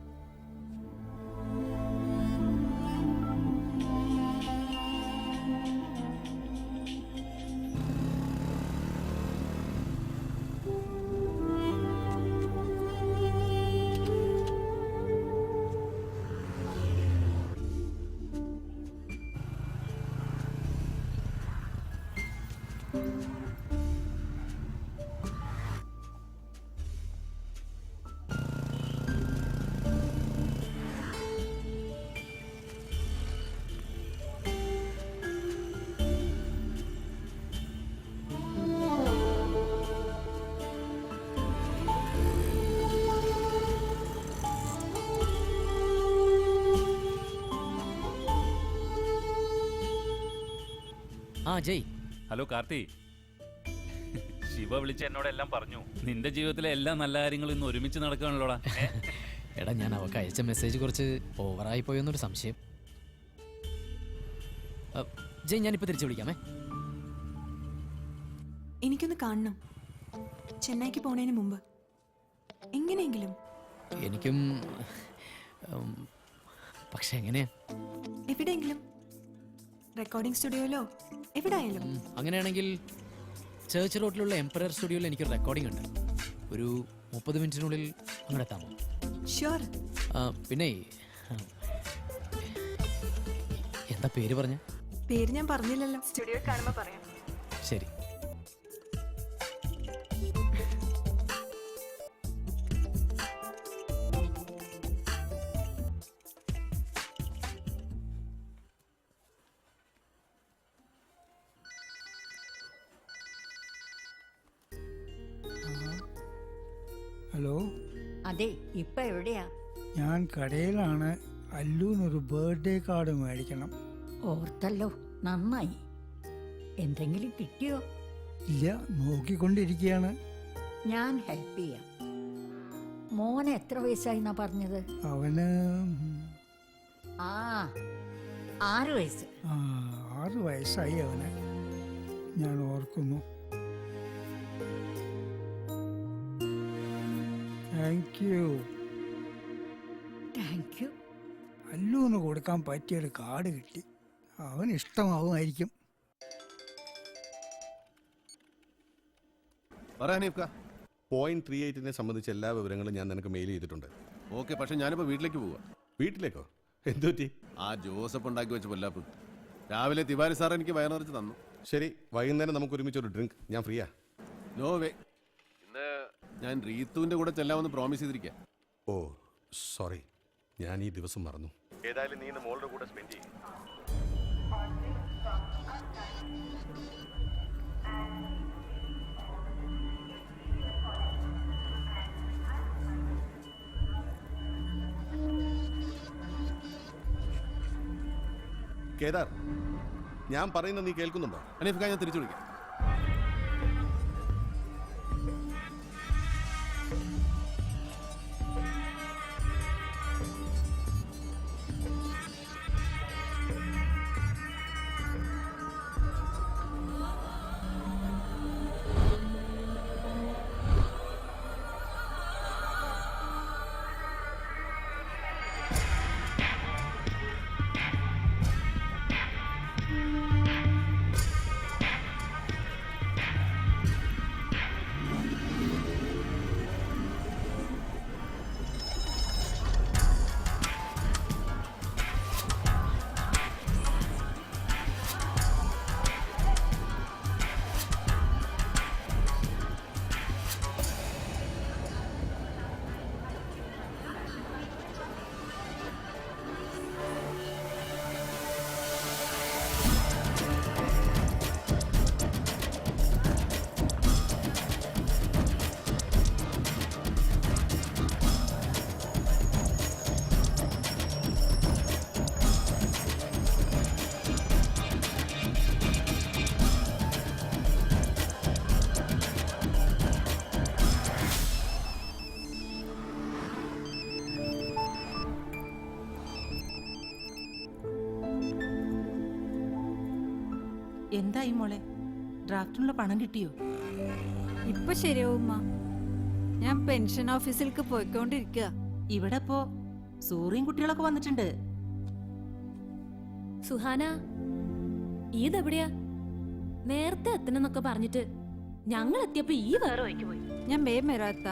Speaker 8: ആ ജയ്.
Speaker 5: ഹലോ കാർത്തി. ശിവ വിളിച്ച് എന്നോടെല്ലാം പറഞ്ഞു. നിന്റെ ജീവിതത്തിലെ എല്ലാ നല്ല കാര്യങ്ങളും ഇന്ന് ഒരുമിച്ച് നടക്കുകയാണല്ലോടാ.
Speaker 8: എടാ ഞാൻ അവൾക്ക് അയച്ച മെസ്സേജ് കുറച്ച് ഓവറായി പോയെന്നൊരു സംശയം. ജയ് ഞാനിപ്പോൾ തിരിച്ചു വിളിക്കാമേ.
Speaker 10: എനിക്കൊന്ന് കാണണം, ചെന്നൈക്ക് പോണതിന് മുമ്പ് എങ്ങനെയെങ്കിലും.
Speaker 8: എനിക്കും പക്ഷെ എങ്ങനെയാ?
Speaker 10: എവിടെയെങ്കിലും, റെക്കോർഡിംഗ് സ്റ്റുഡിയോയിലോ എവിടെയായാലും.
Speaker 8: അങ്ങനെയാണെങ്കിൽ ചേർച്ച് റോഡിലുള്ള എംപറർ സ്റ്റുഡിയോയിൽ എനിക്കൊരു റെക്കോർഡിംഗ് ഉണ്ട്. ഒരു 30 മിനിറ്റിനുള്ളിൽ അങ്ങോട്ട് എത്താമോ?
Speaker 10: ഷുവർ.
Speaker 8: പിന്നെ എന്താ പേര് പറഞ്ഞ?
Speaker 10: പേര് ഞാൻ പറഞ്ഞില്ലല്ലോ. സ്റ്റുഡിയോ കാണുമ്പോൾ പറയാം.
Speaker 8: ശരി.
Speaker 18: ഹലോ.
Speaker 19: അതെ, ഇപ്പൊ എവിടെയാ?
Speaker 18: ഞാൻ കടയിലാണ്. അല്ലൂന്നൊരു ബർത്ത്ഡേ കാർഡ് മേടിക്കണം.
Speaker 19: ഓർത്തല്ലോ, നന്നായി. എന്തെങ്കിലും കിട്ടിയോ?
Speaker 18: ഇല്ല, നോക്കിക്കൊണ്ടിരിക്കുകയാണ്.
Speaker 19: ഞാൻ ഹെൽപ്പ് ചെയ്യാം. മോന് എത്ര വയസ്സായിന്നാ പറഞ്ഞത്?
Speaker 18: അവന്
Speaker 19: 6 വയസ്സ്.
Speaker 18: 6 വയസ്സായി അവന്. ഞാൻ ഓർക്കുന്നു. Thank you.
Speaker 19: Thank you.
Speaker 18: അല്ലൂന്ന് കൊടുക്കാൻ പറ്റിയൊരു കാർഡ് കിട്ടി. അവന് ഇഷ്ടമാവുമായിരിക്കും.
Speaker 17: പോയിന്റ് 38നെ സംബന്ധിച്ച എല്ലാ വിവരങ്ങളും ഞാൻ നിനക്ക് മെയിൽ ചെയ്തിട്ടുണ്ട്.
Speaker 7: ഓക്കെ, പക്ഷെ ഞാനിപ്പോ വീട്ടിലേക്ക് പോവാ.
Speaker 17: വീട്ടിലേക്കോ? എന്തുപറ്റി?
Speaker 7: ആ ജോസഫ് ഉണ്ടാക്കി വെച്ച പൊല്ലാപ്പ് രാവിലെ തിവാരി സാർ എനിക്ക് വയറിറച്ച് തന്നു.
Speaker 17: ശരി, വൈകുന്നേരം നമുക്ക് ഒരുമിച്ച് ഒരു ഡ്രിങ്ക്. ഞാൻ ഫ്രീയാ.
Speaker 7: No way. ഇന്ന് ഞാൻ റീത്തുവിന്റെ കൂടെ ചെല്ലാമെന്ന് പ്രോമിസ് ചെയ്തിരിക്കാം.
Speaker 17: ഓ സോറി, ഞാൻ ഈ ദിവസം മറന്നു. ഏതായാലും നീ ഇന്ന് മോളുടെ കൂടെ സ്പെൻഡ് ചെയ്യും. കേദാർ, ഞാൻ പറയുന്നത് നീ കേൾക്കുന്നുണ്ടോ?
Speaker 7: അനീഫ്, ഞാൻ തിരിച്ചു വിളിക്കാം.
Speaker 20: എന്തായി മോളെ, ഡ്രാഫ്റ്റിനുള്ള പണം കിട്ടിയോ?
Speaker 14: ഇപ്പൊ ശരിയാവും ഉമ്മ. ഞാൻ പെൻഷൻ ഓഫീസിലേക്ക് പോയിക്കൊണ്ടിരിക്കുക.
Speaker 20: ഇവിടെ ഇപ്പോ സൂറിയും കുട്ടികളൊക്കെ വന്നിട്ടുണ്ട്.
Speaker 3: സുഹാന, ഇതെവിടെയാ? നേരത്തെ എത്തണമെന്നൊക്കെ പറഞ്ഞിട്ട് ഞങ്ങൾ എത്തിയപ്പോ ഈ വേറെ വഴിക്ക് പോയി.
Speaker 14: ഞാൻ വേഗം വരാത്ത.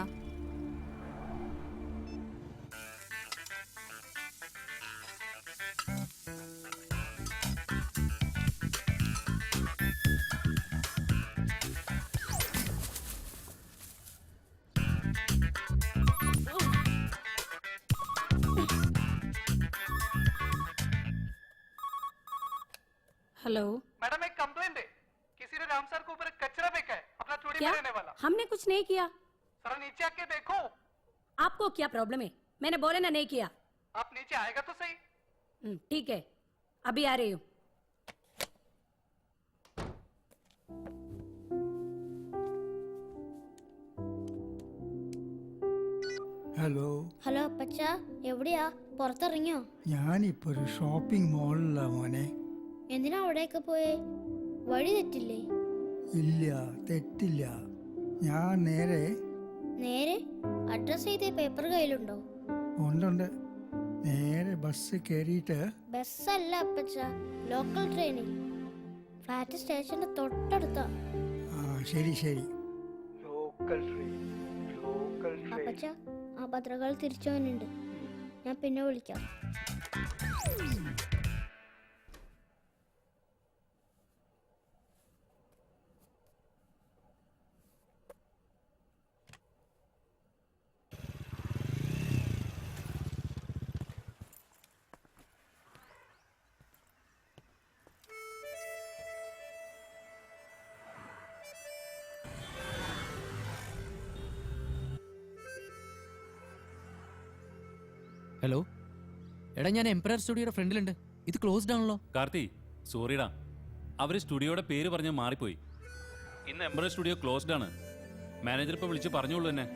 Speaker 3: हेलो
Speaker 21: मैडम, एक कंप्लेंट है। किसी ने राम सर के ऊपर कचरा फेंका है, अपना चोरी
Speaker 3: क्या?
Speaker 21: करने वाला।
Speaker 3: हमने कुछ नहीं किया।
Speaker 21: सर नीचे आके देखो।
Speaker 3: आपको क्या प्रॉब्लम है? मैंने बोले ना नहीं किया।
Speaker 21: आप नीचे आएगा तो सही।
Speaker 3: ठीक है, अभी आ रही हूँ.
Speaker 18: ഹലോ
Speaker 12: ഹലോ അപ്പച്ച, എവിടെയാ? പുറത്തിറങ്ങിയോ?
Speaker 18: ഞാനിപ്പോ ഒരു ഷോപ്പിംഗ് മോളിലാ മോനെ.
Speaker 12: എന്തിനാ അവിടെയൊക്കെ പോയേ? വഴി തെറ്റില്ലേ?
Speaker 18: ഇല്ല, തെറ്റില്ല. ഞാൻ നേരെ
Speaker 12: നേരെ അഡ്രസ് ചെയ്ത പേപ്പർ കയ്യിലുണ്ടോ?
Speaker 18: ഉണ്ടുണ്ട്. നേരെ ബസ് കയറിയിട്ട്
Speaker 12: ബസ്സല്ല അപ്പച്ച, ലോക്കൽ ട്രെയിനിൽ. ഫ്ലാറ്റ് സ്റ്റേഷന്റെ തൊട്ടടുത്താ.
Speaker 18: ആ ശരി ശരി. ലോക്കൽ ട്രെയിൻ, ലോക്കൽ
Speaker 12: അപ്പച്ച, ആ പത്രകൾ തിരിച്ചു വന്നിട്ടുണ്ട്. ഞാൻ പിന്നെ വിളിക്കാം.
Speaker 8: ഹലോ, എടാ ഞാൻ എംപയർ സ്റ്റുഡിയോയുടെ ഫ്രണ്ടിലുണ്ട്. ഇത് ക്ലോസ്ഡ് ആണല്ലോ.
Speaker 5: കാർത്തി, സോറിടാ, അവര് സ്റ്റുഡിയോയുടെ പേര് പറഞ്ഞ് മാറിപ്പോയി. ഇന്ന് എംപയർ സ്റ്റുഡിയോ ക്ലോസ്ഡ് ആണ്. മാനേജർ ഇപ്പൊ വിളിച്ച് പറഞ്ഞോളൂ തന്നെ.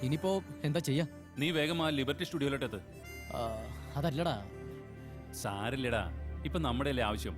Speaker 8: ഇനിയിപ്പോ എന്താ ചെയ്യാ?
Speaker 5: നീ വേഗം ആ ലിബർട്ടി സ്റ്റുഡിയോയിലോട്ടെത്ത്.
Speaker 8: അതല്ലടാ.
Speaker 5: സാരില്ലടാ, ഇപ്പൊ നമ്മുടെ അല്ലേ ആവശ്യം.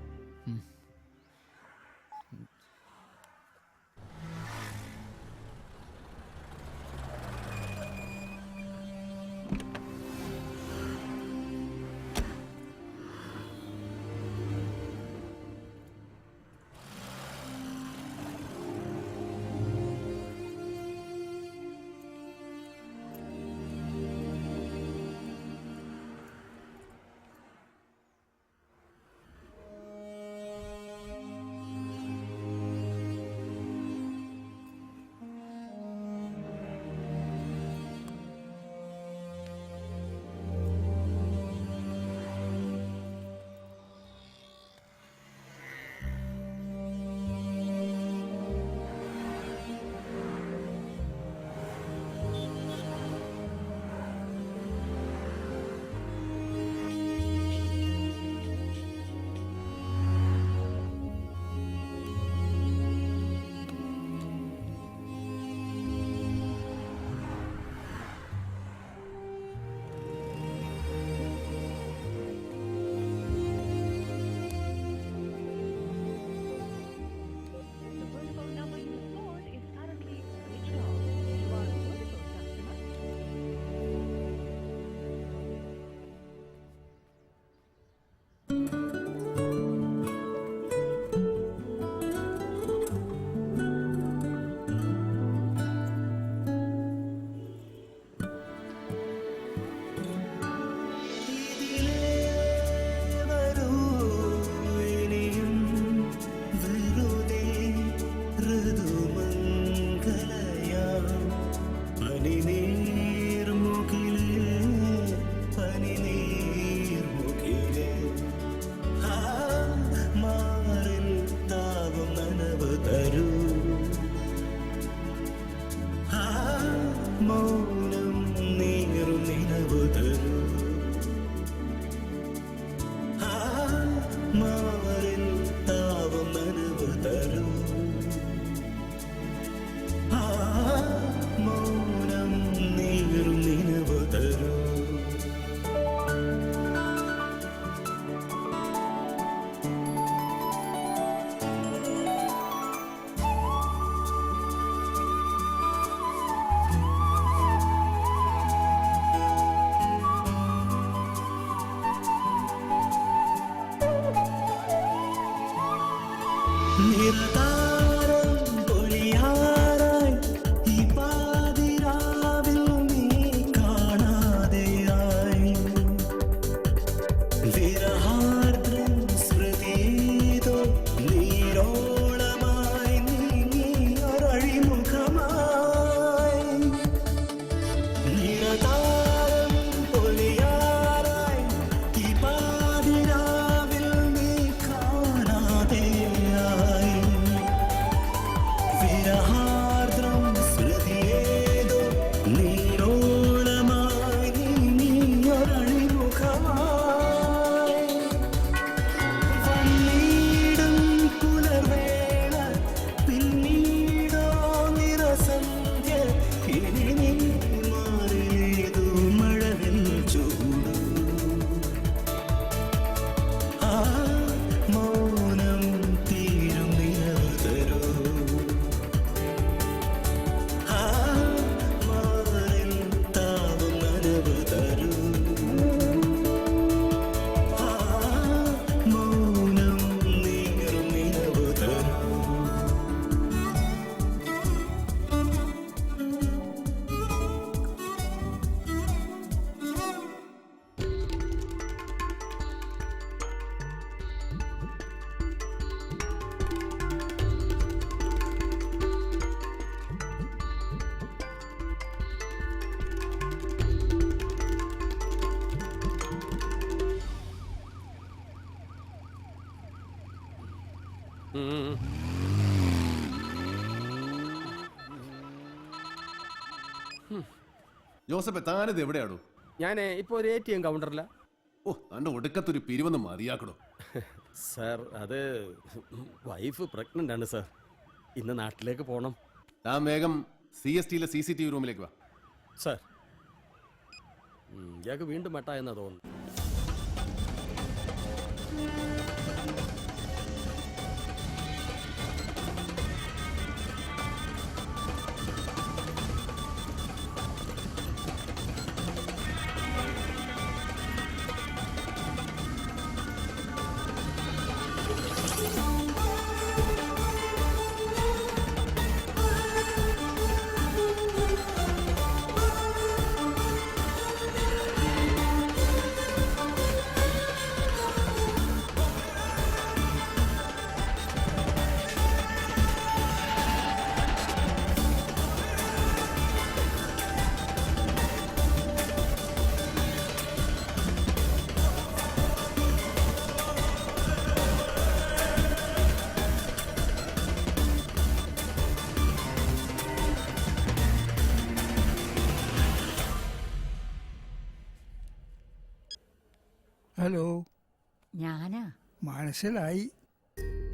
Speaker 11: നിറതാരം പൊലിയാറായി ഈ പാതിരാവിൽ നീ കാണാതെയായി വിരഹാർദ്രം സ്മൃതിയേതോ നീരോളമായി നീങ്ങിയൊരഴിമുഖമായി നിറതാരം പൊലിയാറായി ഈ പാതിരാവിൽ നീ കാണാതെയായി വിരഹാർദ്രം സ്മൃതിയേതോ നീരോളമായി നീങ്ങിയൊരഴിമുഖമായി വന്നീടും പുലർവേള പിന്നീടോ നിറസന്ധ്യ ഇനി നീ മാറിയതു മഴവിൽ ചൂട് ആ മൗനം തീരും നിലവ് തരൂ ആ മാറിൽ താവും നനവ് തരൂ ആ മൗനം നീരും നിലവ് തരൂ
Speaker 7: ജോസഫ് താനിത് എവിടെയാണോ?
Speaker 2: ഞാൻ ഇപ്പോൾ ഒരു ATM കൗണ്ടറില.
Speaker 7: ഓ, തന്റെ ഒടുക്കത്തൊരു പിരിവെന്ന് മതിയാക്കണോ.
Speaker 2: സാർ അത് വൈഫ് പ്രഗ്നന്റ് ആണ് സാർ. ഇന്ന് നാട്ടിലേക്ക് പോകണം.
Speaker 7: താൻ വേഗം CSTയിലെ CCTV റൂമിലേക്ക് വാ.
Speaker 2: സാർ ഇയാൾക്ക് വീണ്ടും മട്ടായെന്നാ തോന്നുന്നു.
Speaker 18: ഹലോ,
Speaker 19: ഞാനാ.
Speaker 18: മനസ്സിലായി.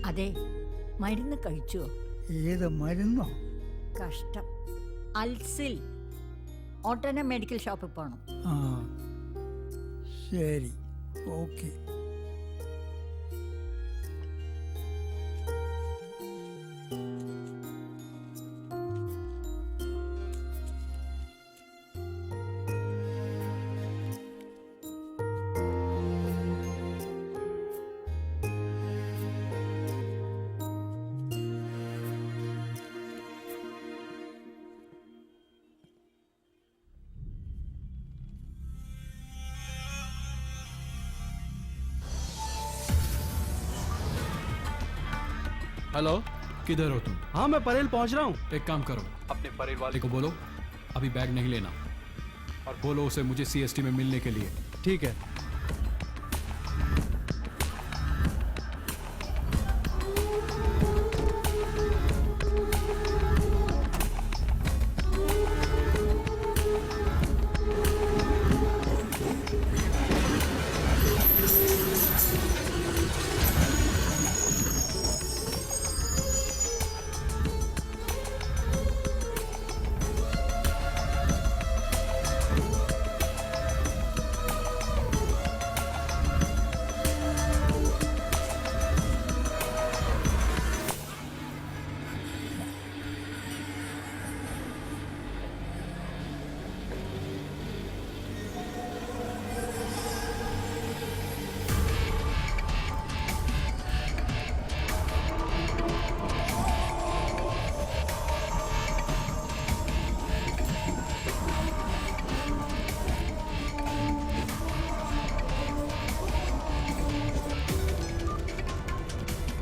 Speaker 19: അതെ, മരുന്ന് കഴിച്ചോ?
Speaker 18: ഏത് മരുന്നോ?
Speaker 19: കഷ്ടം. അൽസിൽ ഓട്ടോന മെഡിക്കൽ ഷോപ്പിൽ പോകണം.
Speaker 18: ആ ശരി, ഓക്കെ.
Speaker 1: हेलो, किधर हो तुम?
Speaker 2: हाँ, मैं परेल पहुंच रहा हूँ.
Speaker 1: एक काम करो, अपने परेल वाले को बोलो अभी बैग नहीं लेना, और बोलो उसे मुझे CST में मिलने के लिए.
Speaker 2: ठीक है.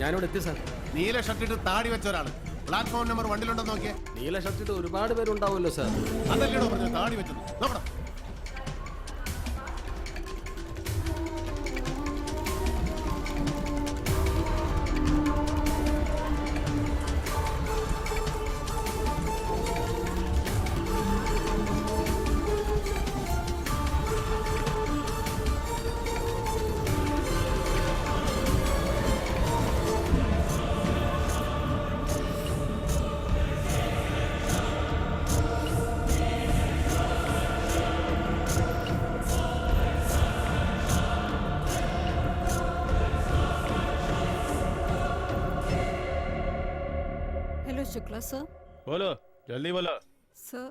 Speaker 4: ഞാനിവിടെ എത്തി സാർ.
Speaker 7: നീല ഷർട്ടിട്ട് താടി വെച്ച ഒരാൾ പ്ലാറ്റ്ഫോം നമ്പർ 1 നോക്കിയേ.
Speaker 4: നീല ഷർട്ടിട്ട് ഒരുപാട് പേരുണ്ടാവുമല്ലോ സാർ.
Speaker 7: അതല്ലേടോ പറഞ്ഞു താടി വെച്ചത്. നോക്കണം.
Speaker 14: Hello Shukla sir.
Speaker 9: बोलो जल्दी बोलो.
Speaker 14: सर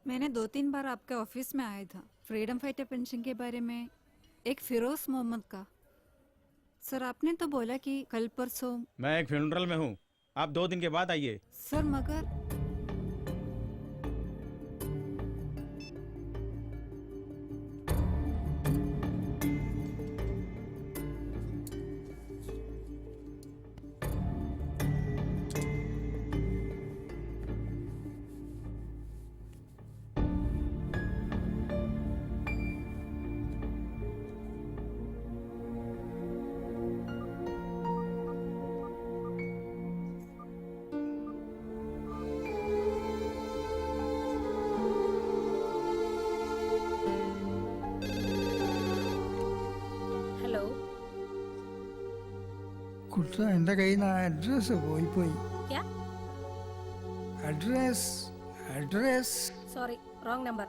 Speaker 14: मैंने 2-3 बार आपके ऑफिस में आया था फ्रीडम फाइटर पेंशन के बारे में, एक फिरोज मोहम्मद का. सर आपने तो बोला कि कल परसों.
Speaker 9: मैं एक फ्यूनरल में हूँ, आप 2 दिन के बाद आइए.
Speaker 14: सर मगर
Speaker 18: കുട്ട എൻ്റെ കയ്യിൽ നിന്ന് ആ അഡ്രസ് പോയി. Address
Speaker 3: sorry, wrong number.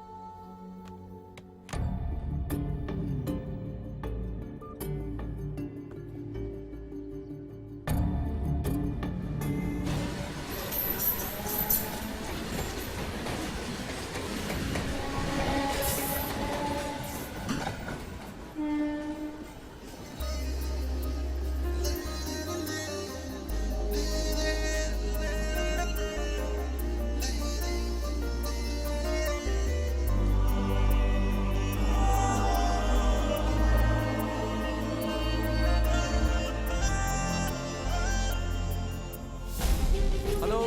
Speaker 4: Hello.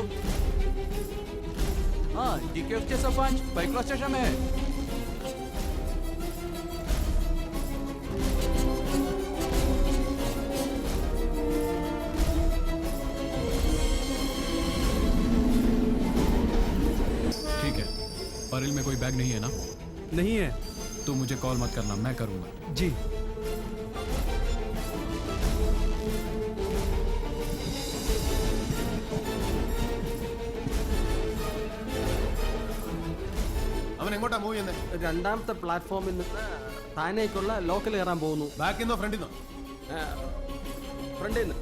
Speaker 4: हाँ DKFC सरपंच बाइक स्टेशन में है.
Speaker 1: ठीक है, परिल में कोई बैग नहीं है ना?
Speaker 4: नहीं है.
Speaker 1: तो मुझे कॉल मत करना, मैं करूँगा.
Speaker 4: जी.
Speaker 7: അവൻ എങ്ങോട്ടാ മൂവ് ചെയ്യുന്നത്?
Speaker 4: രണ്ടാമത്തെ പ്ലാറ്റ്ഫോമിൽ നിന്ന് താനേക്കുള്ള ലോക്കൽ കയറാൻ പോകുന്നു.
Speaker 7: ബാക്കിൽ നിന്നോ ഫ്രണ്ടിൽ നിന്നോ?
Speaker 4: ഫ്രണ്ടിൽ നിന്ന്.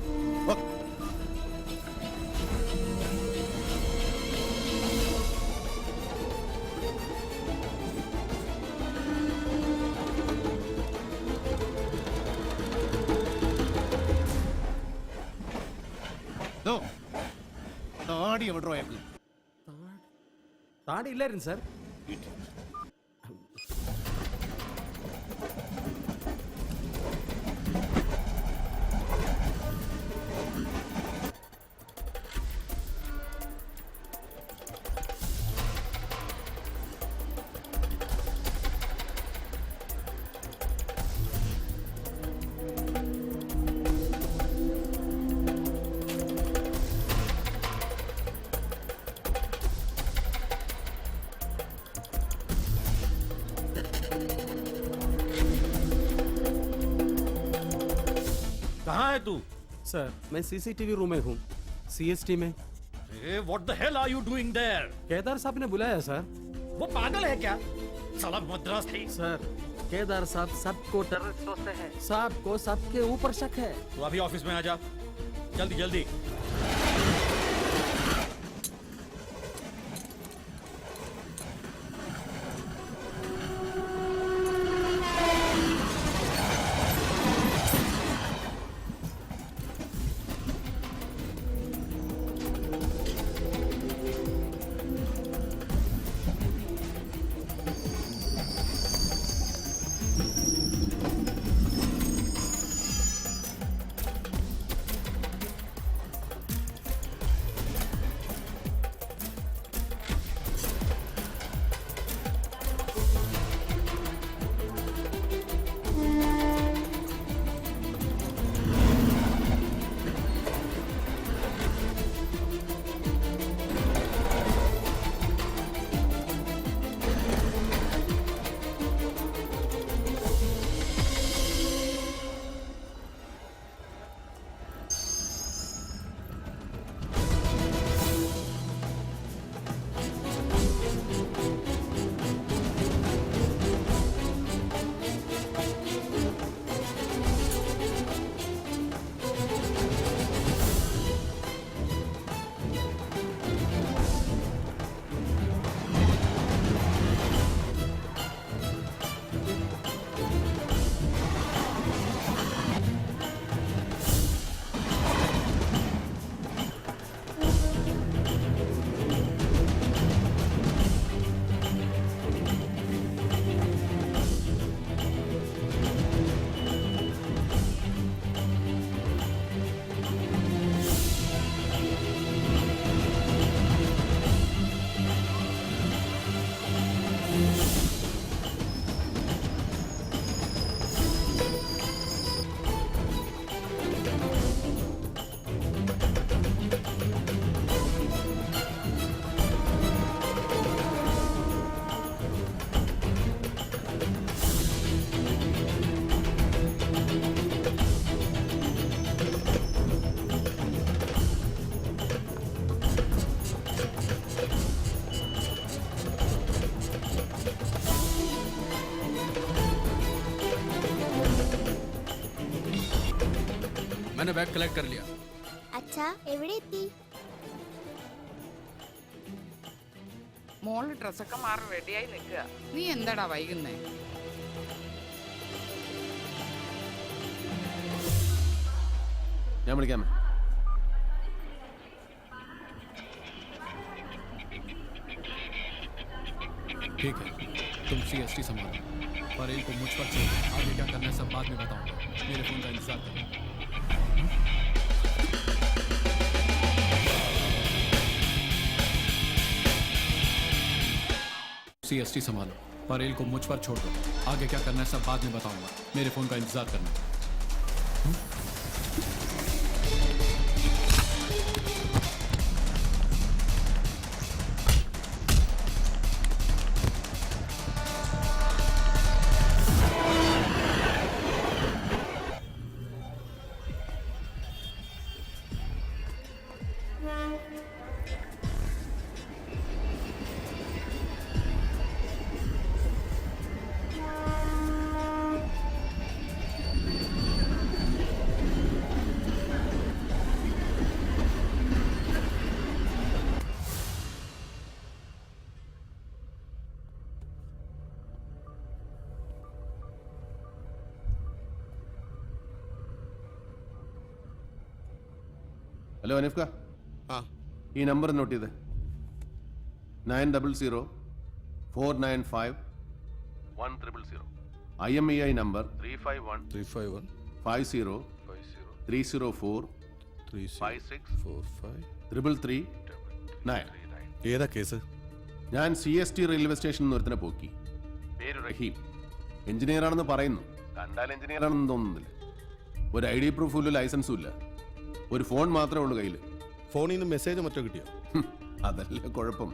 Speaker 7: താടി എവിടോ അയാൾക്ക്?
Speaker 4: താടി ഇല്ലായിരുന്നു സാർ.
Speaker 9: कहाँ है तू?
Speaker 4: सर मैं CCTV रूम में हूँ, CST में.
Speaker 9: What the hell are you doing there?
Speaker 4: Kedar साहब ने बुलाया सर.
Speaker 9: वो पागल है क्या? साला मद्रास थी.
Speaker 4: सर केदार साहब सबको टेररिस्ट सोचते हैं. साहब को सबके ऊपर शक है.
Speaker 9: तू अभी ऑफिस में आ जा, जल्दी जल्दी.
Speaker 1: बैग कलेक्ट कर लिया।
Speaker 12: അച്ഛാ എവിടെ എത്തി?
Speaker 13: മോള് ഡ്രസ്സൊക്കെ മാറി റെഡിയായി നിൽക്കുക. നീ എന്താടാ വൈകുന്നേ?
Speaker 7: ഞാൻ വിളിക്കാമേ.
Speaker 1: ठीक है, तुम CST संभालो। परेल को मुझ पर छोड़, आगे क्या करना है सब बाद में बताऊंगा। मेरे फोन का इंतजार करो। CST संभालो, परेल को मुझ पर छोड़ दो। आगे क्या करना है सब बाद में बताऊंगा। मेरे फोन का इंतजार करना।
Speaker 7: ഹലോ അനീഫ്ക, ഈ നമ്പർ നോട്ട് ചെയ്ത് 9004951000. IMEI number 35130456453339.
Speaker 17: ഏതാ കേസ്?
Speaker 7: ഞാൻ CST റെയിൽവേ സ്റ്റേഷനിൽ നിന്ന് ഒരുത്തനെ പോക്കി. പേര് റഹീം. എഞ്ചിനീയർ ആണെന്ന് പറയുന്നു. കണ്ടാൽ എഞ്ചിനീയർ ആണെന്ന് തോന്നുന്നില്ല. ഒരു ID പ്രൂഫും ഇല്ല, ലൈസൻസും ഇല്ല. ഒരു ഫോൺ മാത്രമേ ഉള്ളൂ കയ്യിൽ.
Speaker 17: ഫോണിൽ നിന്ന് മെസ്സേജ് മറ്റോ കിട്ടിയോ?
Speaker 7: അതല്ല കുഴപ്പം.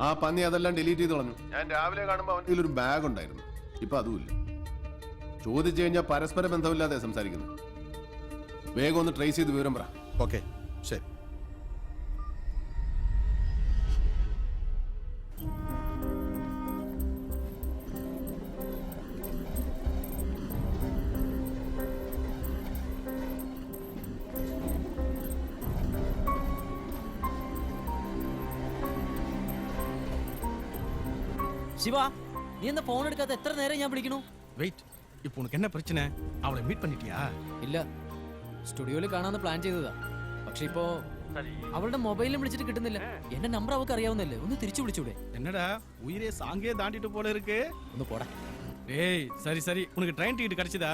Speaker 7: ആ പന്നി അതെല്ലാം ഡിലീറ്റ് ചെയ്ത് കളഞ്ഞു. ഞാൻ രാവിലെ കാണുമ്പോൾ അവൻ്റെ ഒരു ബാഗ് ഉണ്ടായിരുന്നു. ഇപ്പൊ അതുമില്ല. ചോദിച്ചു കഴിഞ്ഞാൽ പരസ്പര ബന്ധമില്ലാതെ സംസാരിക്കുന്നത്. വേഗം ഒന്ന് ട്രേസ് ചെയ്ത് വിവരം പറ.
Speaker 17: ഓക്കെ, ശരി.
Speaker 8: ശിവ, നീ എന്താ ഫോൺ എടുക്കാത്ത? എത്ര നേരം ഞാൻ വിളിക്കണു?
Speaker 9: വെയിറ്റ്, இப்போ உனக்கு என்ன பிரச்சனை? அவளை மீட் பண்ணிட்டியா?
Speaker 8: ഇല്ല, സ്റ്റുഡിയോയിൽ കാണാന്ന് പ്ലാൻ ചെയ്തതാ. പക്ഷെ ഇപ്പോ അവളുടെ മൊബൈലിലും വിളിച്ചിട്ട് കിട്ടുന്നില്ല. എന്റെ നമ്പർ അവൾക്ക് അറിയാവുന്നല്ലേ, ഒന്ന് തിരിച്ചു വിളിച്ചൂടെ?
Speaker 9: என்னடா உயிரே சாங்கே தாண்டிட்டு போல இருக்கு.
Speaker 8: ഒന്ന് പോടാ.
Speaker 9: ஏய் சரி சரி, உனக்கு ட்ரெயின் டிக்கெட் கிடைச்சதா?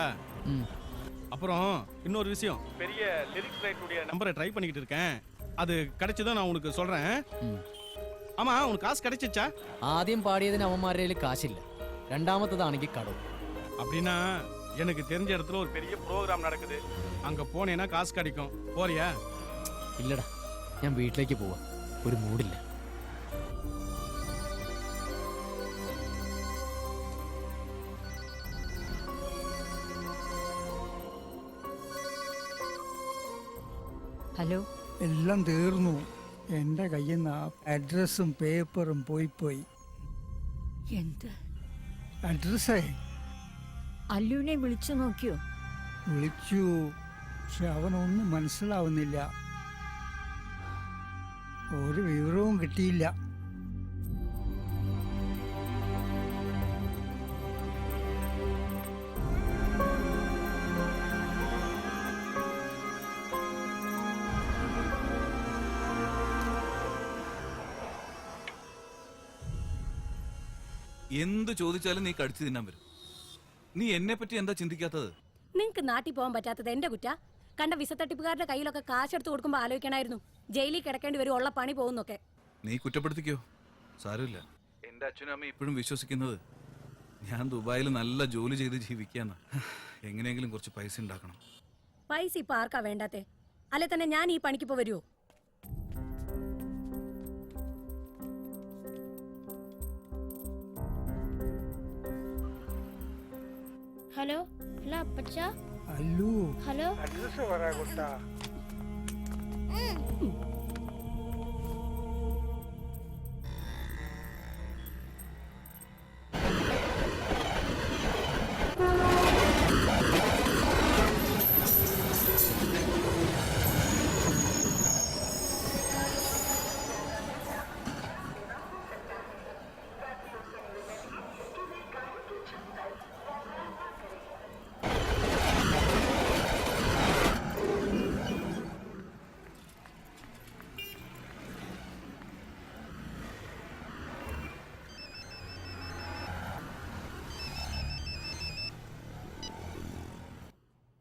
Speaker 9: அப்புறம் இன்னொரு விஷயம், பெரிய லிரிக்ஸ் ரைட்டுடைய நம்பரை ட்ரை பண்ணிக்கிட்டு இருக்கேன். அது கிடைச்சதும் நான் உனக்கு சொல்றேன். ஆமா, உனக்கு காசு கிடைச்சிச்சா?
Speaker 8: ആദ്യം പാടിയതിന് അവന്മാരുടെ കയ്യിൽ കാശില്ല, രണ്ടാമത്തതാണെങ്കിൽ കടവും.
Speaker 9: அப்படின்னா எனக்கு தெரிஞ்ச இடத்துல ஒரு பெரிய ப்ரோக்ராம் நடக்குது. அங்க போனேன்னா காசு கிடைக்கும். போறியா?
Speaker 8: ഇല്ലടാ, ഞാൻ വീട്ടിലേക്ക് പോവാ. ഒരു മൂഡില്ല.
Speaker 19: ഹലോ.
Speaker 18: എല്ലാം തീർന്നു. എൻ്റെ കയ്യിൽ നിന്ന് ആ അഡ്രസ്സും പേപ്പറും പോയി.
Speaker 19: എന്ത്
Speaker 18: അഡ്രസ്സേ?
Speaker 19: അല്ലുവിനെ വിളിച്ചു നോക്കിയോ?
Speaker 18: വിളിച്ചു, പക്ഷെ അവനൊന്നും മനസ്സിലാവുന്നില്ല. ഒരു വിവരവും കിട്ടിയില്ല.
Speaker 22: എന്ത് ചോദിച്ചാലും നീ കടിച്ചു തിന്നാൻ വരും. നീ എന്നെ പറ്റി എന്താ ചിന്തിക്കാത്തത്?
Speaker 3: നിങ്ങക്ക് നാട്ടിൽ പോകാൻ പറ്റാത്തത് എന്റെ കുറ്റ. കണ്ട വിസ തട്ടിപ്പുകാരുടെ കയ്യിലൊക്കെ കാശെടുത്ത് കൊടുക്കുമ്പോൾ ആലോചിക്കണമായിരുന്നു. ജയിലിൽ കിടക്കേണ്ടി വരും, ഉള്ള പണി പോകുന്നൊക്കെ.
Speaker 22: നീ കുറ്റപ്പെടുത്തിക്കോ, സാരമില്ല. എന്റെ അച്ഛനും അമ്മയും ഇപ്പോഴും വിശ്വസിക്കുന്നത് ഞാൻ ദുബായിൽ നല്ല ജോലി ചെയ്ത് ജീവിക്കാന്ന്. എങ്ങനെയെങ്കിലും കുറച്ച് പൈസ ഉണ്ടാക്കണം.
Speaker 3: പൈസ ഇപ്പൊ ആർക്കാ വേണ്ടാത്തെ? അല്ലെ തന്നെ ഞാൻ ഈ പണിക്കിപ്പോ വരുമോ?
Speaker 12: ഹലോ ഹലോ അപ്പച്ച.
Speaker 18: അല്ലു,
Speaker 12: ഹലോ.
Speaker 18: അഡ്രസ് പറ കുട്ടാ.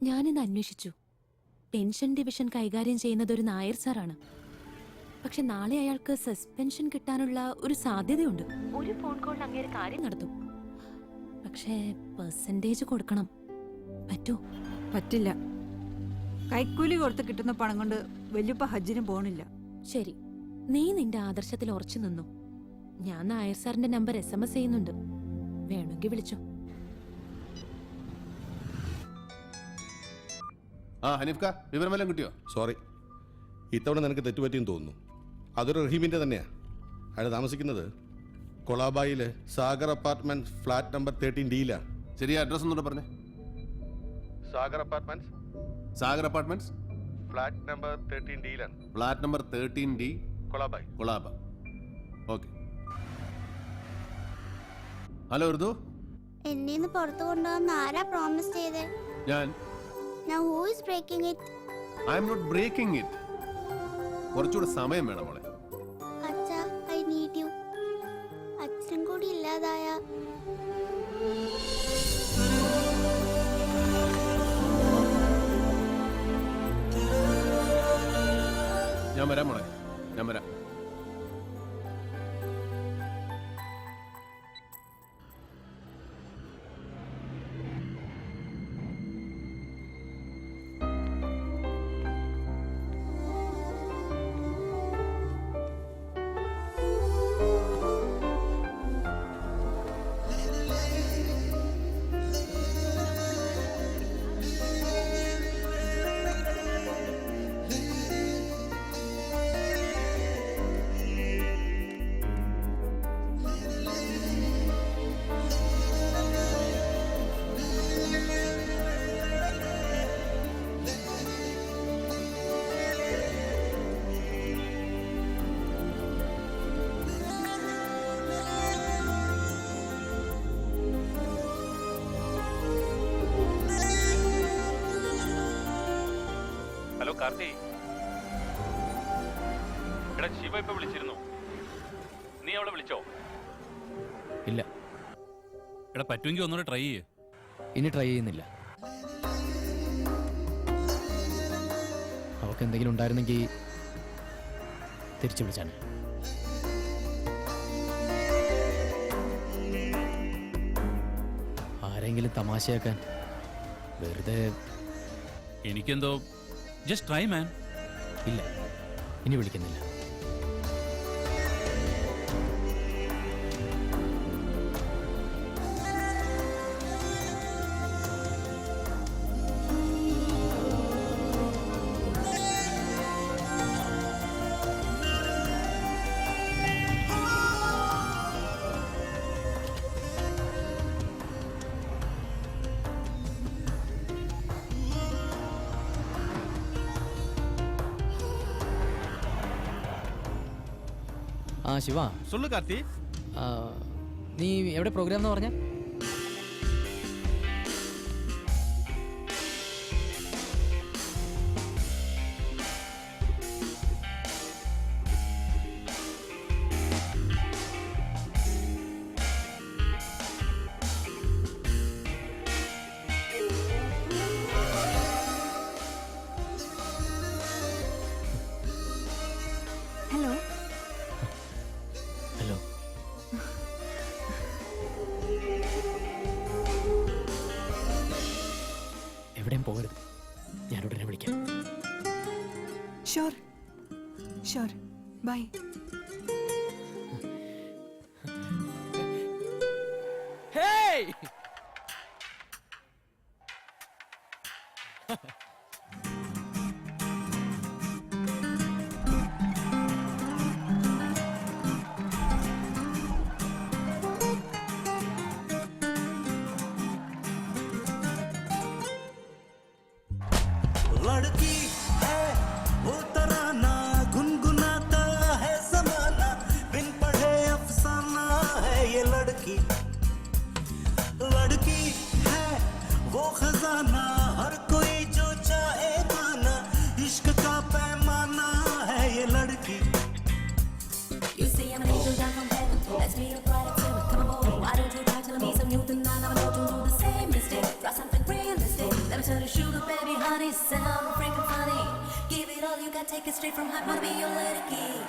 Speaker 3: ഞാനിന്ന് അന്വേഷിച്ചു. പെൻഷൻ ഡിവിഷൻ കൈകാര്യം ചെയ്യുന്നത് ഒരു നായർ സാറാണ്. പക്ഷെ നാളെ അയാൾക്ക് സസ്പെൻഷൻ കിട്ടാനുള്ള ഒരു സാധ്യതയുണ്ട്. ഒരു ഫോൺ കോളിൽ അങ്ങേര് കാര്യം നടത്തും. പക്ഷേ പെർസെന്റേജ് കൊടുക്കണം. പറ്റുമോ?
Speaker 14: പറ്റില്ല. കൈക്കൂലി കൊടുത്ത് കിട്ടുന്ന പണം കൊണ്ട് വല്യപ്പ ഹജ്ജിന് പോണില്ല.
Speaker 3: ശരി, നീ നിന്റെ ആദർശത്തിൽ ഉറച്ചു നിന്നു. ഞാൻ നായർ സാറിന്റെ നമ്പർ SMS ചെയ്യുന്നുണ്ട്. വേണമെങ്കിൽ വിളിച്ചോ.
Speaker 7: ആ ഹനീഫ്ക, വിവരമെല്ലാം കിട്ടിയോ?
Speaker 17: സോറി, ഇത്തവണ നിനക്ക് തെറ്റുപറ്റിയെന്ന് തോന്നുന്നു. അതൊരു റഹീമിൻ്റെ തന്നെയാണ്. അയാൾ താമസിക്കുന്നത് കൊളാബായിലെ സാഗർ അപ്പാർട്ട്മെന്റ് ഫ്ലാറ്റ് നമ്പർ 13D-ലാണ്.
Speaker 7: ശരിയാ അഡ്രസ് ഒന്നുകൂടെ പറഞ്ഞേ.
Speaker 17: Sagar apartments,
Speaker 7: Sagar apartments,
Speaker 17: flat number 13D-ലാണ്.
Speaker 7: Flat number 13D,
Speaker 17: Colaba.
Speaker 7: Colaba. Okay. Hello Urdu,
Speaker 12: എന്നെ പുറത്തു കൊണ്ടുപോകാൻ ആരാ പ്രോമിസ് ചെയ്തേ?
Speaker 7: ഞാൻ.
Speaker 12: Now who is breaking it?
Speaker 7: I am not breaking it. കുറച്ചുകൂടെ സമയം വേണം മോളെ.
Speaker 12: അച്ഛാ, I need you. അച്ഛൻ കൂടി ഇല്ലാതായ
Speaker 7: ഞാൻ വരാം മോളെ, ഞാൻ വരാം.
Speaker 5: ഹലോ കാർത്തി, എടാ ശിവ ഇപ്പൊ വിളിച്ചിരുന്നു. നീ അവളെ വിളിച്ചോ?
Speaker 8: ഇല്ല.
Speaker 5: എടാ പറ്റുമെങ്കിൽ ഒന്നുകൂടെ ട്രൈ ചെയ്യ്.
Speaker 8: ഇനി ട്രൈ ചെയ്യുന്നില്ല. അവൾക്ക് എന്തെങ്കിലും ഉണ്ടായിരുന്നെങ്കിൽ തിരിച്ചു വിളിച്ചാണ്. ആരെങ്കിലും തമാശയാക്കാൻ വെറുതെ.
Speaker 5: എനിക്കെന്തോ ജസ്റ്റ് ട്രൈ മാൻ.
Speaker 8: ഇല്ല, ഇനി വിളിക്കുന്നില്ല. ആ ശിവ,
Speaker 9: சொல்லு கார்த்தி.
Speaker 8: നീ എവിടെ പ്രോഗ്രാം എന്ന് പറഞ്ഞ?
Speaker 10: ഹലോ.
Speaker 8: ഹലോ. എവിടെയും പോകരുത്. ഞാൻ ഉടനെ വിളിക്കാം.
Speaker 10: Sure sure. ബൈ.
Speaker 8: ഹേയ്,
Speaker 11: लड़की है वो तराना गुनगुनाता है ज़माना बिन पढ़े अफसाना है ये लड़की है वो खजाना हर कोई जो चाहे पाना इश्क का पैमाना है ये लड़की.
Speaker 3: You see I'm an angel down from heaven. Let's meet up right at 7. Come on, why don't you try telling me some new thing? I never know to do the same mistake. Try something realistic. Let me tell you, sugar baby. sound freaking funny. Give it all you got, take it straight from heart. Wanna be your little kid.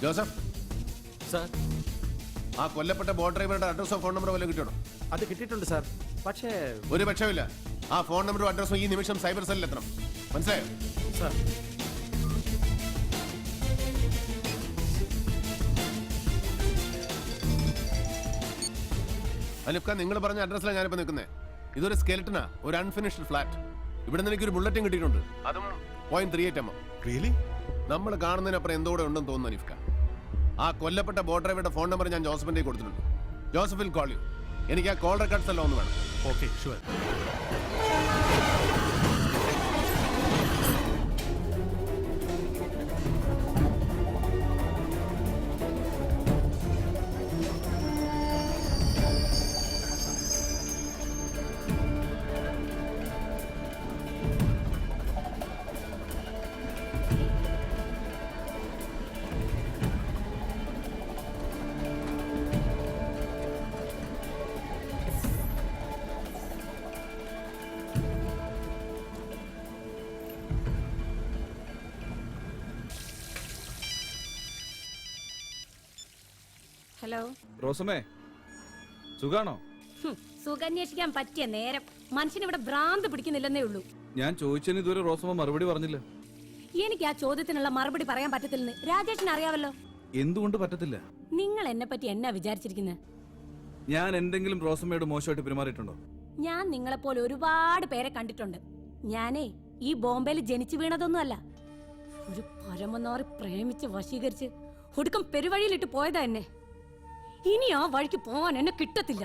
Speaker 7: Joseph
Speaker 4: sir,
Speaker 7: ആ കൊല്ലപ്പെട്ട boat ഡ്രൈവറുടെ അഡ്രസ്സോ phone നമ്പറോ വല്ലതും കിട്ടണം?
Speaker 4: അത് കിട്ടിയിട്ടുണ്ട് sir. പക്ഷേ
Speaker 7: ഒരു പക്ഷമില്ല. ആ ഫോൺ നമ്പറും അഡ്രസ്സും ഈ നിമിഷം സൈബർ സെല്ലിൽ എത്തണം. മനസ്സിലായോ?
Speaker 4: സാർ.
Speaker 7: അലിഫ്ഖ, നിങ്ങൾ പറഞ്ഞ അഡ്രസ്സിലാണ് ഞാനിപ്പോൾ നിൽക്കുന്നത്. ഇതൊരു സ്കെലറ്റനാ, ഒരു അൺഫിനിഷ്ഡ് ഫ്ലാറ്റ്. ഇവിടെ നിന്ന് എനിക്കൊരു ബുള്ളറ്റും കിട്ടിയിട്ടുണ്ട്, അതും 0.38 mm.
Speaker 17: റിയലി?
Speaker 7: നമ്മൾ കാണുന്നതിനപ്പുറം എന്തോടെ ഉണ്ടെന്ന് തോന്നുന്നു അലിഫ്ഖ. ആ കൊല്ലപ്പെട്ട ബോട്ട് ഡ്രൈവറുടെ ഫോൺ നമ്പർ ഞാൻ ജോസഫിന്റെ കൊടുത്തിട്ടുണ്ട്. Joseph will call you. എനിക്ക് ആ കോൾ റെക്കോർഡ്സ് എല്ലാം ഒന്ന് വേണം.
Speaker 4: Okay, sure.
Speaker 3: ഹലോ
Speaker 22: റോസമ്മേ, സുഖാണോ?
Speaker 3: സുഖന്വേഷിക്കാൻ പറ്റിയ നേരം. മനുഷ്യനിവിടെ ഭ്രാന്ത് പിടിക്കുന്നില്ലെന്നേ ഉള്ളൂ.
Speaker 22: ഞാൻ ചോദിച്ചതിന് ഇതുവരെ റോസമ്മ മറുപടി പറഞ്ഞില്ല.
Speaker 3: എനിക്ക് ആ ചോദ്യത്തിനുള്ള മറുപടി പറയാൻ പറ്റത്തില്ലെന്ന് രാജേഷിന് അറിയാവല്ലോ.
Speaker 22: എന്തുകൊണ്ട് പറ്റത്തില്ല?
Speaker 3: നിങ്ങൾ എന്നെ പറ്റി എന്നാ വിചാരിച്ചിരിക്കുന്നത്?
Speaker 22: ഞാൻ എന്തെങ്കിലും റോസമ്മയോട് മോശമായിട്ട് പെരുമാറിയിട്ടുണ്ടോ?
Speaker 3: ഞാൻ നിങ്ങളെപ്പോലെ ഒരുപാട് പേരെ കണ്ടിട്ടുണ്ട്. ഞാനേ ഈ ബോംബെയിൽ ജനിച്ചു വീണതൊന്നുമല്ല. ഒരു പരമനാറി പ്രേമിച്ച് വശീകരിച്ച് ഒടുക്കം പെരുവഴിയിലിട്ട് പോയതാ എന്നെ. ഇനി ആ വഴിക്ക് പോവാൻ എന്നെ കിട്ടത്തില്ല.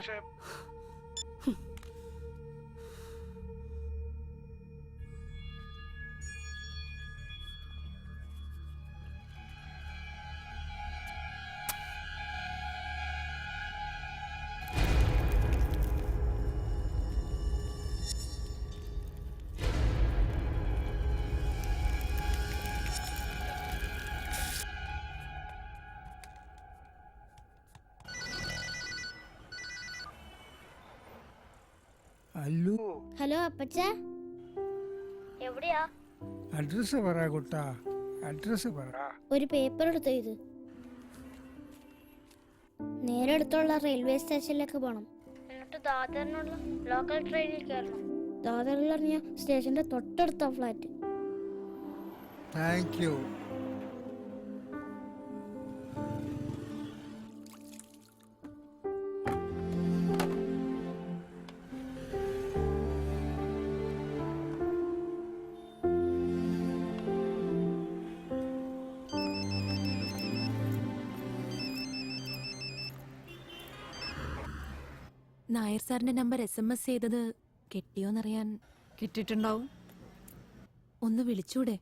Speaker 18: അല്ലു
Speaker 12: ഹലോ അപ്പച്ച, എവിടെയാ?
Speaker 18: അഡ്രസ് പറ കുട്ടാ, അഡ്രസ് പറ.
Speaker 12: ഒരു പേപ്പർ എടുത്തോ. ഇത് നേരെ അടുത്തുള്ള റെയിൽവേ സ്റ്റേഷനിലേക്ക് പോകണം. എന്നിട്ട് ദാദറിനുള്ള ലോക്കൽ ട്രെയിനിൽ കയറണം. ദാദറിൽ ഇറങ്ങിയ സ്റ്റേഷന്റെ തൊട്ടടുത്ത ഫ്ലാറ്റ്.
Speaker 18: Thank you.
Speaker 3: നായർ സാറിന്റെ നമ്പർ SMS ചെയ്തത് കിട്ടിയോന്നറിയാൻ.
Speaker 19: കിട്ടിയിട്ടുണ്ടാവും.
Speaker 3: ഒന്ന് വിളിച്ചൂടെ?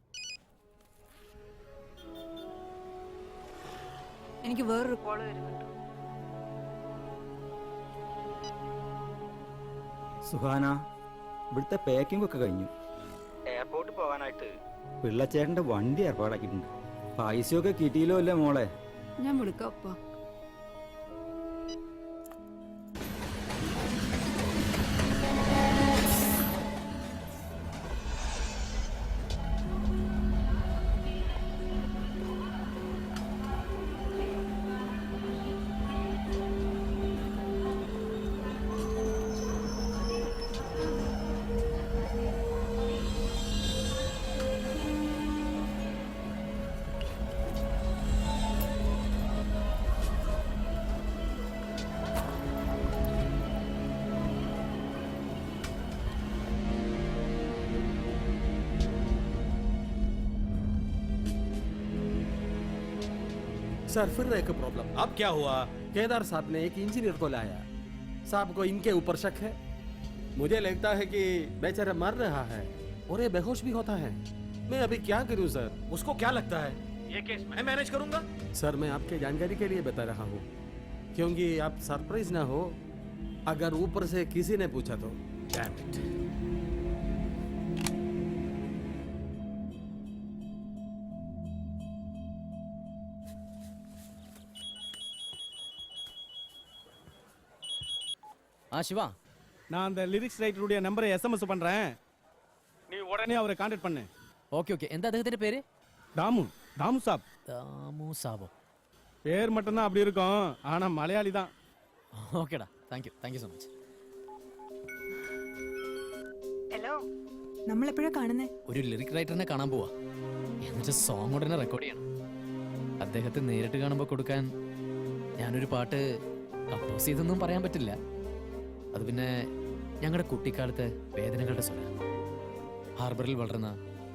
Speaker 14: എനിക്ക് വേറൊരു കോള് വരുന്നുണ്ട്.
Speaker 6: സുഹാന, ഇവിടുത്തെ പാക്കിംഗ് ഒക്കെ കഴിഞ്ഞു. എയർപോർട്ടിൽ പോകാനായിട്ട് പിള്ളച്ചേട്ടൻ്റെ വണ്ടി ഏർപ്പാടാക്കിയിട്ടുണ്ട്. പൈസയൊക്കെ കിട്ടിയില്ലോ അല്ലേ മോളെ?
Speaker 14: ഞാൻ വിളിക്കാം അപ്പ.
Speaker 4: सर फिर एक प्रॉब्लम. अब क्या हुआ? केदार साहब ने एक इंजीनियर को लाया. साहब को इनके ऊपर शक है. मुझे लगता है कि बेचारा मर रहा है और ये बेहोश भी होता है. मैं अभी क्या करूं सर? उसको क्या लगता है? ये केस मैं मैनेज करूंगा. सर मैं आपके जानकारी के लिए बता रहा हूँ, क्योंकि आप सरप्राइज ना हो अगर ऊपर से किसी ने पूछा तो. Damn it.
Speaker 8: சிவா,
Speaker 9: நான் அந்த லிரிக்ஸ் ரைட்டருடைய நம்பரை SMS பண்றேன். நீ உடனே அவரை கான்டாக்ட் பண்ணு.
Speaker 8: Okay okay. എന്താ അദ്ദേഹത്തിന്റെ പേര്?
Speaker 9: தாமு. தாமு சாப்.
Speaker 8: ദാമു സാബോ.
Speaker 9: பேர் மட்டும்தான் அப்படி இருக்கும், ஆனா மலையாளி தான்.
Speaker 8: ഓക്കേടാ, thank you so much.
Speaker 10: Hello, നമ്മളെപ്പോഴാ കാണുന്നേ?
Speaker 8: ഒരു ലിറിക് റൈറ്ററിനെ കാണാൻ പോവാ. എന്നിട്ട് സോങ് ഉടനെ റെക്കോർഡ് ചെയ്യണം. അദ്ദേഹത്തെ നേരിട്ട് കാണുമ്പോൾ കൊടുക്കാൻ ഞാനൊരു പാട്ട് കമ്പോസ് ചെയ്തൊന്നും പറയാൻ പറ്റില്ല. അത് പിന്നെ ഞങ്ങളുടെ കുട്ടിക്കാലത്തെ വേദനകളുടെ സ്വരം, ഹാർബറിൽ വളർന്ന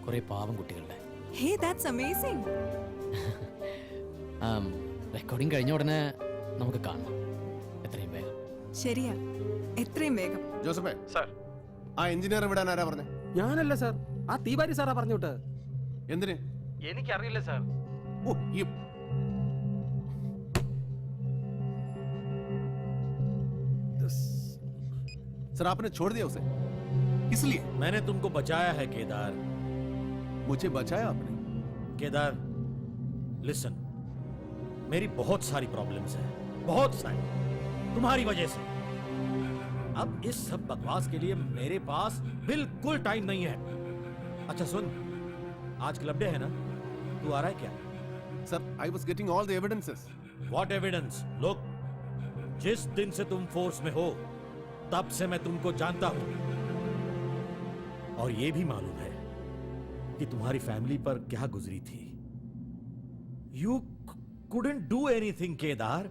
Speaker 8: കുറെ പാവം കുട്ടികളുടെ.
Speaker 10: ഹേ, ദാറ്റ്സ് അമേസിംഗ്.
Speaker 8: റെക്കോർഡിംഗ് കഴിഞ്ഞ ഉടനെ നമുക്ക് കാണണം, എത്രയും വേഗം.
Speaker 10: ശരിയാ, എത്രയും വേഗം.
Speaker 7: ജോസഫേ സർ, ആ എഞ്ചിനീയർ വിടാൻ ആരാ പറഞ്ഞേ?
Speaker 4: ഞാനല്ല സാർ, ആ തീവാരി സാറാ പറഞ്ഞോട്ട്.
Speaker 7: എന്തിന്?
Speaker 4: എനിക്കറിയില്ല സാർ.
Speaker 7: ഓ, ഈ सर आपने छोड़ दिया उसे, इसलिए
Speaker 6: मैंने तुमको बचाया है केदार.
Speaker 7: मुझे बचाया आपने?
Speaker 6: केदार लिसन, मेरी बहुत सारी प्रॉब्लम्स हैं, बहुत सारी, तुम्हारी वजह से. अब इस सब बकवास के लिए मेरे पास बिल्कुल टाइम नहीं है. अच्छा सुन, आज क्लब डे है ना, तू आ रहा है क्या?
Speaker 7: Sir I was getting all the evidences.
Speaker 6: What evidence? Look, जिस दिन से तुम फोर्स में हो तब से मैं तुमको जानता हूं, और ये भी मालूम है कि तुम्हारी फैमिली पर क्या गुजरी थी. You couldn't do anything, Kedar.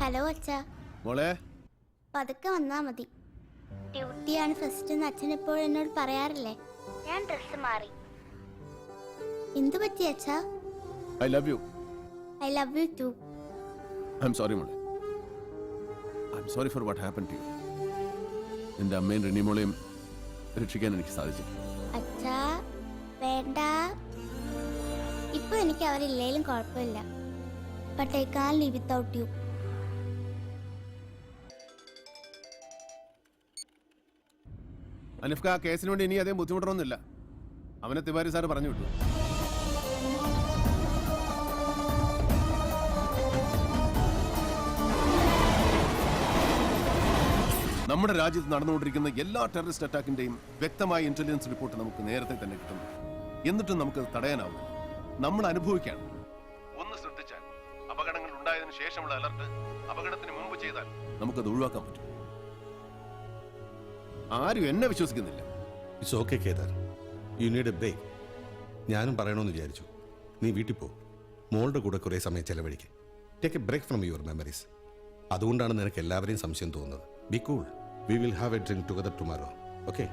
Speaker 12: Hello അച്ഛാ.
Speaker 7: മോളെ
Speaker 12: പതുക്കെ വന്നാ മതി. ഡ്യൂട്ടിയാണ് ഫസ്റ്റ് എന്ന് അച്ഛൻ എപ്പോഴും എന്നോട് പറയാറില്ലേ. ഞാൻ ഡ്രസ് മാറി. എന്തു പറ്റി അച്ഛാ?
Speaker 7: I love you.
Speaker 12: I love you too.
Speaker 7: I am sorry മോളെ. I am sorry for what happen to you. എൻ്റെ അമ്മയും റിനിമോളെയും രക്ഷിക്കാൻ എനിക്ക് സാധിച്ചു.
Speaker 12: അച്ഛാ വേണ്ട. ഇപ്പൊ എനിക്ക് അവരില്ലേലും കുഴപ്പമില്ല. But I can live without you.
Speaker 7: അനിഫ്ക, ആ കേസിന് വേണ്ടി ഇനി അധികം ബുദ്ധിമുട്ടൊന്നുമില്ല. അവനെ തിവാരി സാറ് പറഞ്ഞു വിട്ടു. നമ്മുടെ രാജ്യത്ത് നടന്നുകൊണ്ടിരിക്കുന്ന എല്ലാ ടെററിസ്റ്റ് അറ്റാക്കിന്റെയും വ്യക്തമായ ഇന്റലിജൻസ് റിപ്പോർട്ട് നമുക്ക് നേരത്തെ തന്നെ കിട്ടുന്നു. എന്നിട്ടും നമുക്ക് തടയാനാവും. നമ്മൾ അനുഭവിക്കുകയാണ്. ഒന്ന് ശ്രദ്ധിച്ചാൽ അപകടങ്ങൾ ഉണ്ടായതിനു ശേഷമുള്ള അലർട്ട് അപകടത്തിന് മുമ്പ് ചെയ്താൽ നമുക്കത് ഒഴിവാക്കാൻ പറ്റും. ആരും എന്നെ വിശ്വസിക്കുന്നില്ല.
Speaker 17: It's okay Kedar, you need a break. ഞാനും പറയണമെന്ന് വിചാരിച്ചു. നീ വീട്ടിൽ പോ, മോളുടെ കൂടെ കുറേ സമയം ചെലവഴിക്കുക. Take a break from your memories. അതുകൊണ്ടാണ് നിനക്ക് എല്ലാവരെയും സംശയം തോന്നുന്നത്. Be cool, we will have a drink together tomorrow. Okay?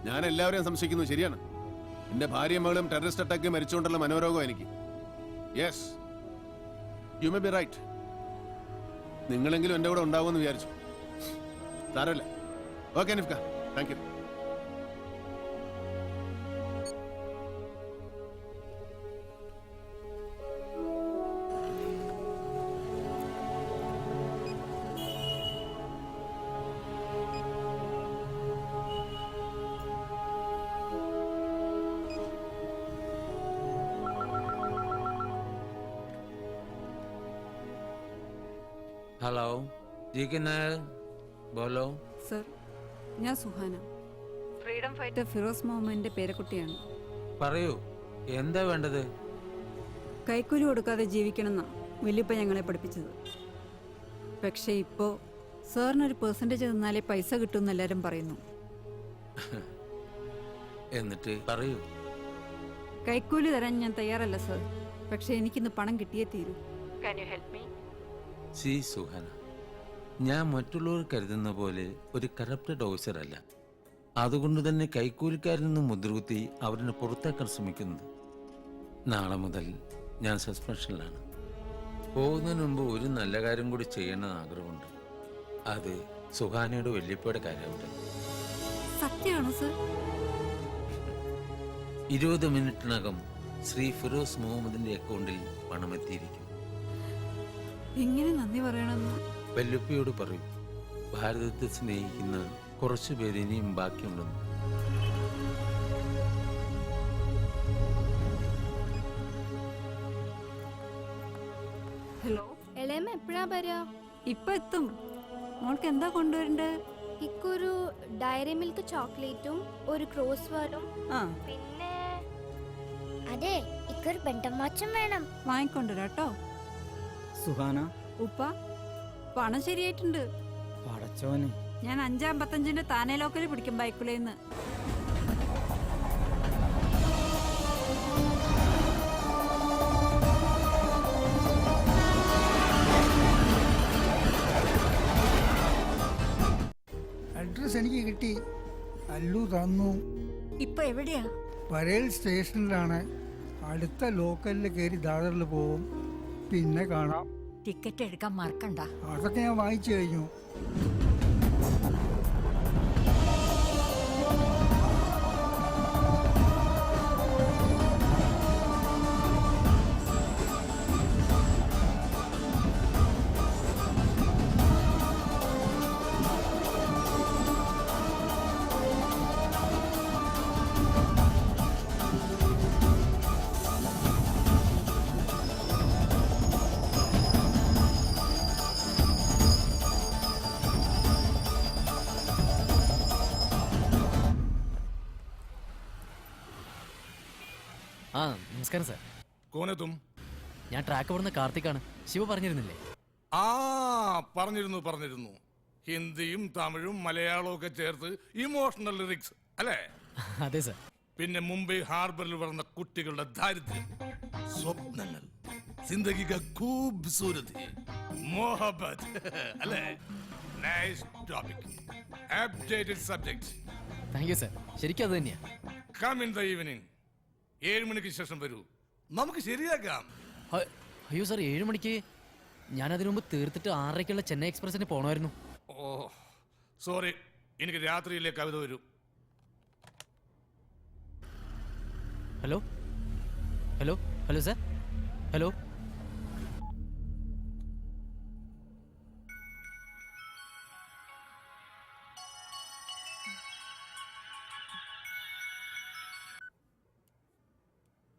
Speaker 7: ഞാൻ എല്ലാവരെയും സംശയിക്കുന്നു, ശരിയാണ്. എന്റെ ഭാര്യയും മകളും ടെററിസ്റ്റ് അറ്റാക്ക് മരിച്ചുകൊണ്ടുള്ള മനോരോഗം എനിക്ക്. Yes, you may be right. നിങ്ങളെങ്കിലും എൻ്റെ കൂടെ ഉണ്ടാവുമെന്ന് വിചാരിച്ചു. സാരമില്ല. ഓക്കെ നിഫ്ക, താങ്ക് യു.
Speaker 15: ഹലോ, ബോലോ.
Speaker 14: സർ, ഞാൻ സുഹാന, ഫ്രീഡം ഫൈറ്റർ ഫിറോസ് മുഹമ്മദിന്റെ പേരക്കുട്ടിയാണ്.
Speaker 15: പറയൂ, എന്താ വേണ്ടത്?
Speaker 14: കൈക്കൂലി കൊടുക്കാതെ ജീവിക്കണമെന്നാ വലിയപ്പ ഞങ്ങളെ പഠിപ്പിച്ചത്. പക്ഷേ ഇപ്പോ സാറിനൊരു പെർസെൻറ്റേജ് തന്നാലേ പൈസ കിട്ടുമെന്ന് എല്ലാവരും പറയുന്നു.
Speaker 15: എന്നിട്ട് പറയൂ.
Speaker 14: കൈക്കൂലി തരാൻ ഞാൻ തയ്യാറല്ല സർ, പക്ഷേ എനിക്കിന്ന് പണം കിട്ടിയേ തീരൂ. Can you help me?
Speaker 15: See Suhana, ഞാൻ മറ്റുള്ളവർ കരുതുന്ന പോലെ ഒരു കറപ്റ്റഡ് ഓഫീസർ അല്ല. അതുകൊണ്ട് തന്നെ കൈക്കൂലിക്കാരിൽ നിന്ന് മുദ്രകുത്തി അവരിനെ പുറത്താക്കാൻ ശ്രമിക്കുന്നത്. നാളെ മുതൽ ഞാൻ സസ്പെൻഷനിലാണ്. പോകുന്നതിന് മുമ്പ് ഒരു നല്ല കാര്യം കൂടി ചെയ്യണമെന്ന് ആഗ്രഹമുണ്ട്. അത് സുഹാനയുടെ വല്യപ്പയുടെ കാര്യമുണ്ട്.
Speaker 14: സത്യമാണോ സർ?
Speaker 15: 20 മിനിറ്റിനകം ശ്രീ ഫിറോസ് മുഹമ്മദിന്റെ അക്കൗണ്ടിൽ പണം എത്തിയിരിക്കും.
Speaker 14: എങ്ങനെ നന്ദി പറയണമെന്ന്
Speaker 15: വല്യപ്പയോട് പറയൂ. ഭാരതത്തെ സ്നേഹിക്കുന്ന കുറച്ചു പേര് ഇനിയും ബാക്കിയുണ്ടെന്ന്.
Speaker 14: ഹലോ,
Speaker 12: എളേമ്മ എപ്പോഴാ വരാ?
Speaker 14: ഇപ്പൊ എത്തും. മോൾക്ക് എന്താ കൊണ്ടുവരണ്ടേ?
Speaker 12: ഇക്കൊരു ഡയറി മിൽക്ക് ചോക്ലേറ്റും ഒരു ക്രോസ് വേർഡും പിന്നെ അതെ ഇക്കൊരു ബെണ്ടമാച്ചും വേണം.
Speaker 14: വാങ്ങിക്കൊണ്ടുവരാട്ടോ.
Speaker 18: സുഹാന,
Speaker 14: ഉപ്പ പണം ശരിയായിട്ടുണ്ട്.
Speaker 18: പടച്ചോനെ,
Speaker 14: ഞാൻ 555-ന്റെ താനെ ലോക്കല് പിടിക്കും ബൈക്കുലേന്ന്.
Speaker 18: അഡ്രസ് എനിക്ക് കിട്ടി. അല്ലു തന്നു.
Speaker 19: ഇപ്പൊ എവിടെയാ?
Speaker 18: പരേൽ സ്റ്റേഷനിലാണ്. അടുത്ത ലോക്കലിൽ കയറി ദാദറിൽ പോവും. പിന്നെ കാണാം.
Speaker 19: ടിക്കറ്റ് എടുക്കാൻ മറക്കണ്ട.
Speaker 18: അതൊക്കെ ഞാൻ വാങ്ങിച്ചു കഴിഞ്ഞു.
Speaker 8: ആ നമസ്കാരം സാർ.
Speaker 16: കോനെത്തും?
Speaker 8: ഞാൻ ട്രാക്ക് ഓടുന്ന കാർത്തിക്കാണ്. ശിവ പറഞ്ഞിരുന്നില്ലേ?
Speaker 16: ആ പറഞ്ഞിരുന്നു. ഹിന്ദിയും തമിഴും മലയാളവും ഒക്കെ ചേർത്ത് ഇമോഷണൽ ലിറിക്സ് അല്ലേ?
Speaker 8: അതെ സാർ.
Speaker 16: പിന്നെ മുംബൈ ഹാർബറിൽ വളർന്ന കുട്ടികളുടെ ദാരിദ്ര്യം, സ്വപ്നങ്ങൾ, സിന്ദഗി കാ ഖൂബ്സൂരതി, മോഹബത്ത് അല്ലേ? Nice topic, updated subject.
Speaker 8: Thank you sir. ശരിക്കും അത് തന്നെയാ.
Speaker 16: Come in the evening. 7 മണിക്ക് ശേഷം വരൂ, നമുക്ക് ശരിയാക്കാം.
Speaker 8: അയ്യോ സാർ, 7 മണിക്ക് ഞാൻ അതിനു മുമ്പ് തീർത്തിട്ട് 6:30 ചെന്നൈ എക്സ്പ്രസിന് പോകണമായിരുന്നു.
Speaker 16: ഓ സോറി, എനിക്ക് രാത്രിയിലെ കവിത വരൂ.
Speaker 8: Hello hello hello sir, hello.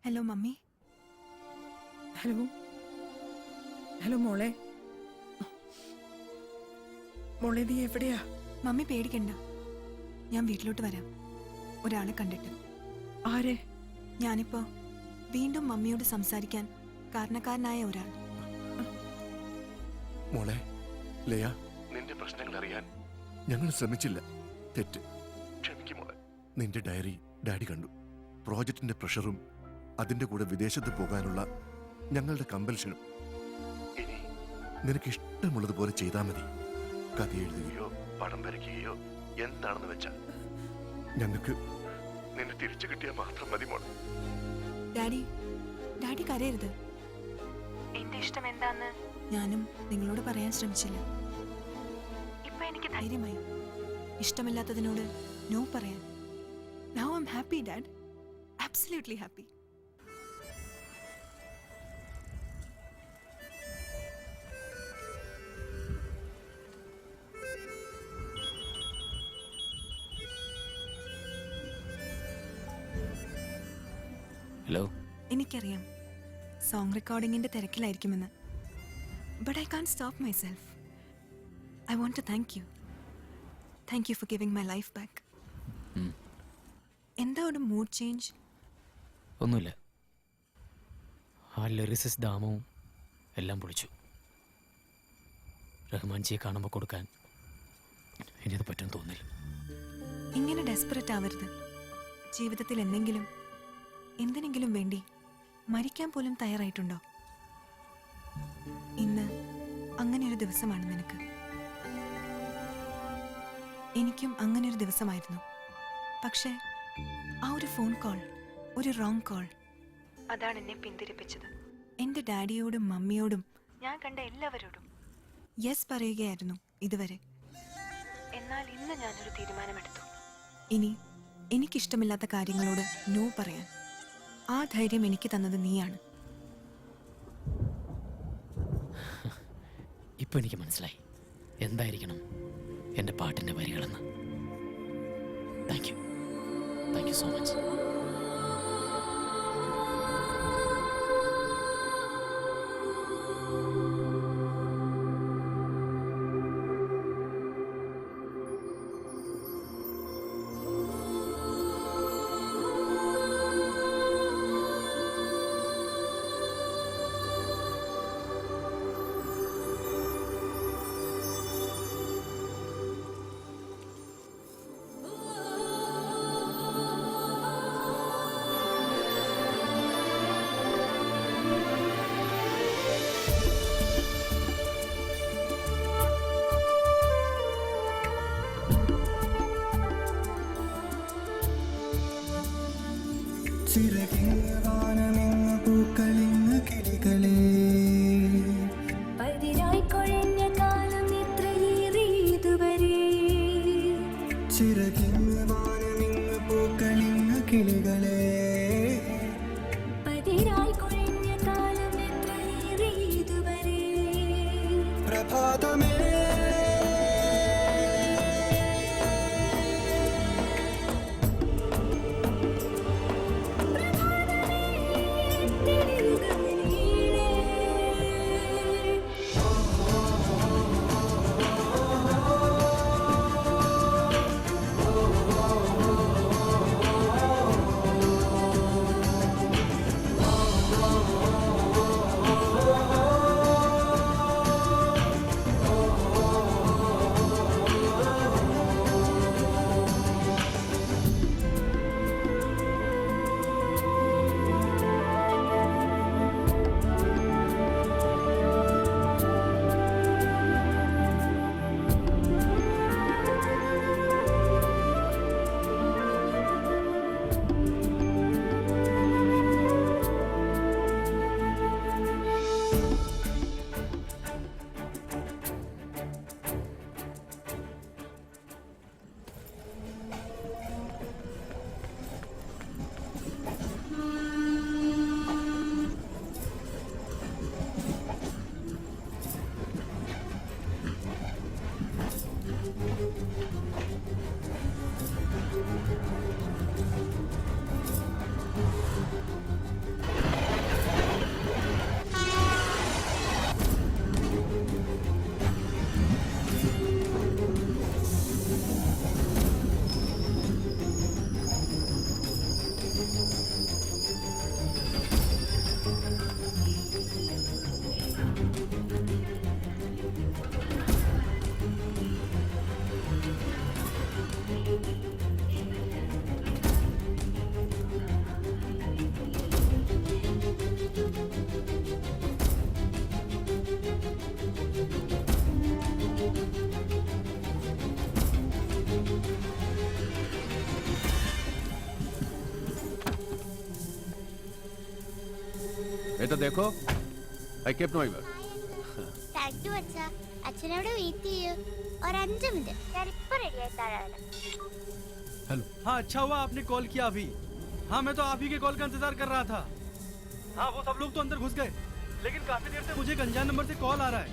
Speaker 10: Hello mummy.
Speaker 20: Hello hello മോളെ. മോളെ നീ എവിടെയാ?
Speaker 10: മമ്മി പേടിക്കണ്ട, ഞാൻ വീട്ടിലോട്ട് വരാം ഒരാളെ കണ്ടിട്ട്.
Speaker 20: ആരെ?
Speaker 10: ഞാനിപ്പോ വീണ്ടും മമ്മിയോട് സംസാരിക്കാൻ കാരണക്കാരനായ ഒരാൾ.
Speaker 21: മോളെ ലയ, നിന്റെ പ്രശ്നങ്ങൾ അറിയാൻ ഞങ്ങൾ ശ്രമിച്ചില്ല, തെറ്റ്. ക്ഷമിക്കും മോളെ. നിന്റെ ഡയറി ഡാഡി കണ്ടു. പ്രോജക്റ്റിന്റെ പ്രഷറും അതിന്റെ കൂടെ വിദേശത്ത് പോകാനുള്ള ഞങ്ങളുടെ കമ്പൽഷനും. ഇനി നിനക്ക് ഇഷ്ടമുള്ളതുപോലെ ചെയ്താൽ മതി. കഥ എഴുതുകയോ പടം വരയ്ക്കുകയോ എന്താണെന്ന് വെച്ചാൽ ഞങ്ങൾക്ക് നിന്നെ തിരിച്ചു കിട്ടിയാൽ മാത്രം മതി മോളെ.
Speaker 10: ഡാഡി, ഡാഡി കരയരുത്. എന്റെ ഇഷ്ടം എന്താന്ന് ഞാനും നിങ്ങളോട് പറയാൻ ശ്രമിച്ചില്ല. ഇപ്പൊ എനിക്ക് ധൈര്യമായി ഇഷ്ടമില്ലാത്തതിനോട് നോ പറയാൻ. Now I'm happy, Dad. Absolutely happy.
Speaker 8: Hello.
Speaker 10: എനിക്കറിയാം സോങ് റെക്കോർഡിങ്ങിന്റെ തിരക്കിലായിരിക്കുമെന്ന്. But I can stop myself. I want to thank you. Thank you for giving my life back. എന്താ ഒരു മൂഡ് ചേഞ്ച്?
Speaker 8: ഒന്നുമില്ല, ആ ലിറിസിസ് ദാമവും എല്ലാം പൊളിച്ചു. റഹ്മാൻജിയെ കാണുമ്പോൾ കൊടുക്കാൻ ഇനിയത് പറ്റും തോന്നില്ല.
Speaker 10: ഇങ്ങനെ ഡെസ്പറേറ്റ് ആവരുത്. ജീവിതത്തിൽ എന്തിനെങ്കിലും വേണ്ടി മരിക്കാൻ പോലും തയ്യാറായിട്ടുണ്ടോ? ഇന്ന് അങ്ങനെ ഒരു ദിവസമാണ് നിനക്ക്. എനിക്കും അങ്ങനെ ഒരു ദിവസമായിരുന്നു. പക്ഷേ ആ ഒരു ഫോൺ കോൾ, ഒരു റോങ് കോൾ, അതാണ് എന്നെ പിന്തിരിപ്പിച്ചത്. എന്റെ ഡാഡിയോടും മമ്മിയോടും ഞാൻ കണ്ട എല്ലാവരോടും യെസ് പറയുകയായിരുന്നു ഇതുവരെ. എന്നാൽ ഇന്ന് ഞാനൊരു തീരുമാനമെടുത്തു. ഇനി എനിക്കിഷ്ടമില്ലാത്ത കാര്യങ്ങളോട് നോ പറയാൻ. ആ ധൈര്യം എനിക്ക് തന്നത് നീയാണ്.
Speaker 8: ഇപ്പൊ എനിക്ക് മനസ്സിലായി എന്തായിരിക്കണം എൻ്റെ പാട്ടിൻ്റെ വരികളെന്ന്. Thank you so much.
Speaker 11: പൂക്കളിങ്ങ് കിളികളെ
Speaker 3: പതിരായി കൊഴിഞ്ഞ കാലം ഇത്രയേറിയതുവരെ.
Speaker 11: ചിറകിങ്ങ് വാനമിങ്ങ് പൂക്കളിങ്ങ് കിളികളെ
Speaker 3: പതിരായി കൊഴിഞ്ഞ കാലം ഇത്രയേറിയതുവരെ.
Speaker 11: പ്രഭാതമേ
Speaker 7: बेटा देखो, I kept my word.
Speaker 12: Thank you അച്ഛാ. അച്ഛനവിടെ വെയിറ്റ് ചെയ്യൂ. ഒരു 5 മിനിറ്റ്. ഞാൻ ഇപ്പൊ റെഡിയായി താഴെ വരാം.
Speaker 9: हेलो। हाँ अच्छा हुआ आपने कॉल किया अभी। हाँ मैं तो आप ही के कॉल का इंतजार कर रहा था। हाँ वो सब लोग तो अंदर घुस गए, लेकिन काफी देर से मुझे एक अनजान नंबर से कॉल आ रहा है।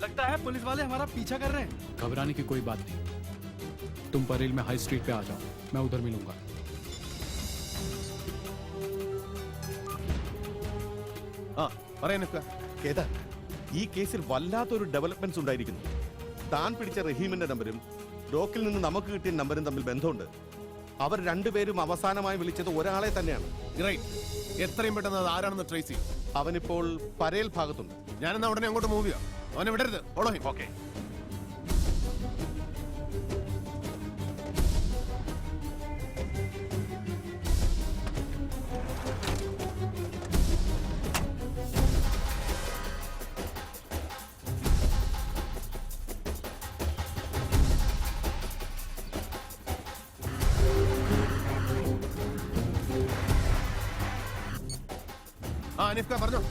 Speaker 9: लगता है पुलिस वाले हमारा पीछा कर रहे हैं।
Speaker 1: घबराने की कोई बात नहीं, तुम परेल में हाई स्ट्रीट पे आ जाओ, मैं उधर मिलूंगा।
Speaker 17: കേദാർ, ഈ കേസിൽ വല്ലാത്തൊരു ഡെവലപ്മെന്റ്സ് ഉണ്ടായിരിക്കുന്നു. താൻ പിടിച്ച റഹീമിന്റെ നമ്പരും ഡോക്കിൽ നിന്ന് നമുക്ക് കിട്ടിയ നമ്പരും തമ്മിൽ ബന്ധമുണ്ട്. അവർ രണ്ടുപേരും അവസാനമായി വിളിച്ചത് ഒരാളെ തന്നെയാണ്.
Speaker 7: എത്രയും പെട്ടെന്ന് അത് ആരാണെന്ന് ട്രേസ് ചെയ്യും.
Speaker 17: അവനിപ്പോൾ പരേൽ ഭാഗത്തുണ്ട്.
Speaker 7: ഞാനെന്നാ ഉടനെ അങ്ങോട്ട് മൂവ് ചെയ്യാം. അവനെ വിടരുത്. Follow him. Okay.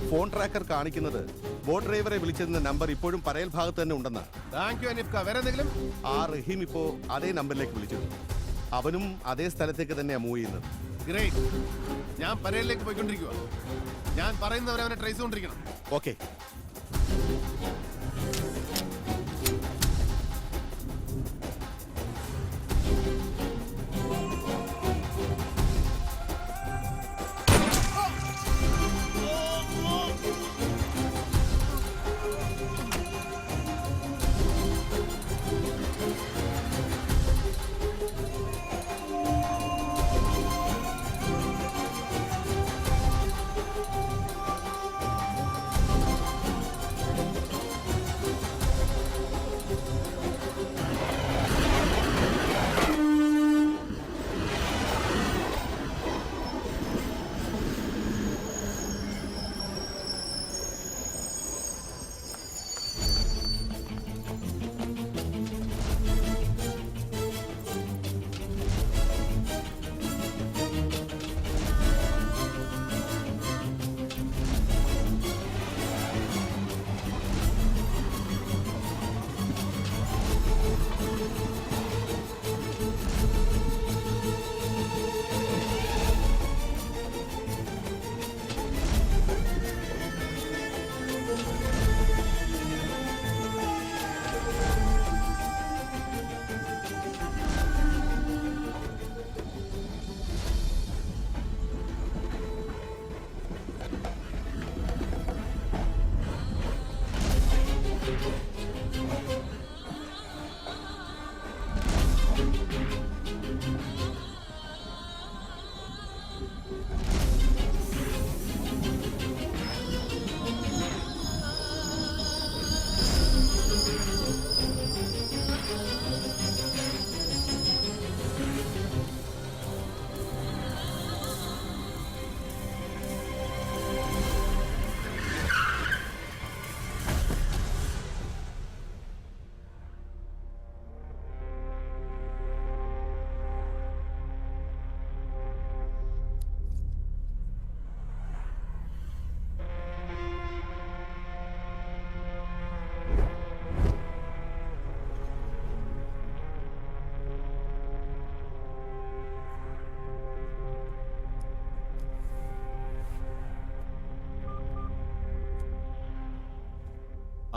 Speaker 17: Phone tracker കാണിക്കുന്നത് ബോട്ട് ഡ്രൈവറെ വിളിച്ചതിന്റെ നമ്പർ ഇപ്പോഴും പരേൽ ഭാഗത്ത് തന്നെ ഉണ്ടെന്നാ.
Speaker 7: താങ്ക് യു അനിഫ്ക. വേറെ എന്തെങ്കിലും?
Speaker 17: ആ റഹീം ഇപ്പോ അതേ നമ്പറിലേക്ക് വിളിച്ചിരുന്നു. അവനും അതേ സ്ഥലത്തേക്ക് തന്നെയാ മൂവ് ചെയ്യുന്നത്.
Speaker 7: ഗ്രേറ്റ്. ഞാൻ പരേലിലേക്ക് പോയിക്കൊണ്ടിരിക്കുക. ഞാൻ പറയുന്നവരെ അവനെ ട്രേസ് ചെയ്തുകൊണ്ടിരിക്കണം.
Speaker 17: ഓക്കെ.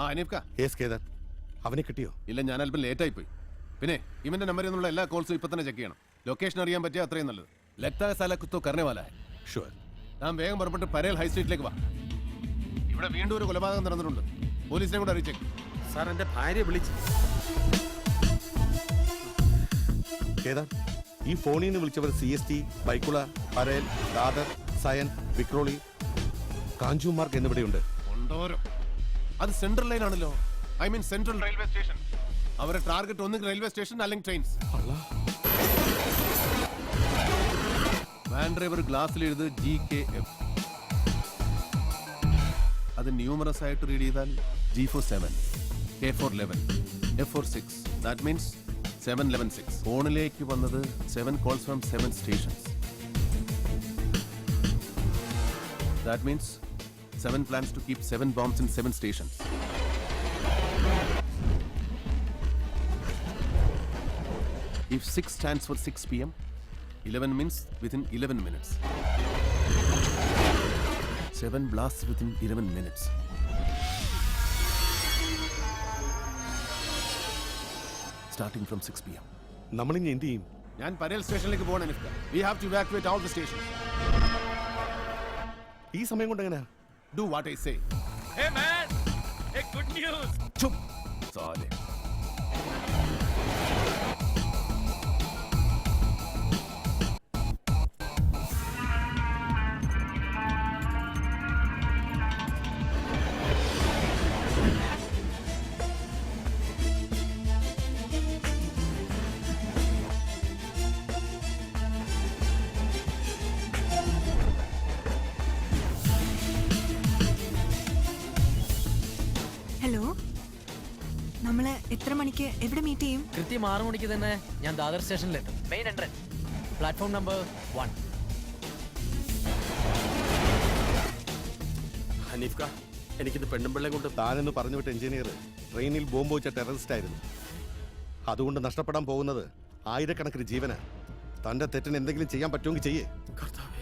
Speaker 7: ആ അനീഫ്ക.
Speaker 17: യെസ് കേദാർ, അവനെ കിട്ടിയോ?
Speaker 7: ഇല്ല, ഞാൻ അല്പം ലേറ്റായി പോയി. പിന്നെ ഇവന്റെ നമ്പറിൽ നിന്നുള്ള എല്ലാ കോൾസും ഇപ്പൊ തന്നെ ചെക്ക് ചെയ്യണം. ലൊക്കേഷൻ അറിയാൻ പറ്റിയ അത്രയും നല്ലത്. ലഗ്താ സാല കുത്തോ കർണേ വാലാ ഹൈ.
Speaker 17: ഷുവർ.
Speaker 7: താൻ വേഗം പുറപ്പെട്ട് പരേൽ ഹൈ സ്ട്രീറ്റിലേക്ക് വാ. ഇവിടെ വീണ്ടും ഒരു കൊലപാതകം നടന്നിട്ടുണ്ട്. പോലീസിനെ കൂടെ അറിയിച്ചേക്ക്.
Speaker 4: സാർ, എൻ്റെ ഭാര്യയെ വിളിച്ചു.
Speaker 17: കേദാർ, ഈ ഫോണിൽ നിന്ന് വിളിച്ചവർ CST, ബൈക്കുള, പരേൽ, ദാദർ, സയൻ, വിക്രോളി, കാഞ്ചുമാർക്ക് എന്നിവിടെയുണ്ട്.
Speaker 7: കൊണ്ടോരം. അത് സെൻട്രൽ ലൈൻ ആണല്ലോ. I mean central railway station. അവരുടെ ടാർഗറ്റ് ഒന്നുകിൽ റെയിൽവേ സ്റ്റേഷൻ അല്ലെങ്കിൽ ട്രെയിൻസ്. വാൻ ഡ്രൈവർ ഗ്ലാസ്സിൽ എഴുത് GKF. അത് ന്യൂമറസ് ആയിട്ട് റീഡ് ചെയ്താൽ G for 7, K for 11, F for 6. That means 711-6. ഫോണിലേക്ക് വന്നത് 7 calls from 7 stations. That means 7 plans to keep 7 bombs in 7 stations. If 6 stands for 6 p.m., 11 means within 11 minutes. 7 blasts within 11 minutes. Starting from 6 p.m.
Speaker 17: നമ്മളിനി എന്ത് ചെയ്യും?
Speaker 7: ഞാൻ പരേൽ സ്റ്റേഷനിലേക്ക് പോകണം. We have to evacuate all the stations.
Speaker 17: ഈ സമയം കൊണ്ട് എങ്ങനെയാ?
Speaker 7: Do what I say.
Speaker 9: Hey man, hey, good news.
Speaker 7: Chup. Sorry.
Speaker 10: Hello, നമ്മള് എത്ര മണിക്ക് എവിടെ മീറ്റ് ചെയ്യും?
Speaker 8: കൃത്യം 6 മണിക്ക് തന്നെ ഞാൻ ദാദർ സ്റ്റേഷനിലെത്തും. Main entrance, platform number 1.
Speaker 4: ഹനീഫ്ക, എനിക്കിത് പെണ്ണുമ്പിള്ളെ കൊണ്ട്
Speaker 17: താനെന്ന് പറഞ്ഞു വിട്ട എഞ്ചിനീയർ ട്രെയിനിൽ ബോംബ് വെച്ച ടെററിസ്റ്റ് ആയിരുന്നു. അതുകൊണ്ട് നഷ്ടപ്പെടാൻ പോകുന്നത് ആയിരക്കണക്കിന് ജീവനാ. തന്റെ തെറ്റിന് എന്തെങ്കിലും ചെയ്യാൻ പറ്റുമെങ്കിൽ ചെയ്യേ.
Speaker 4: കർത്താവേ.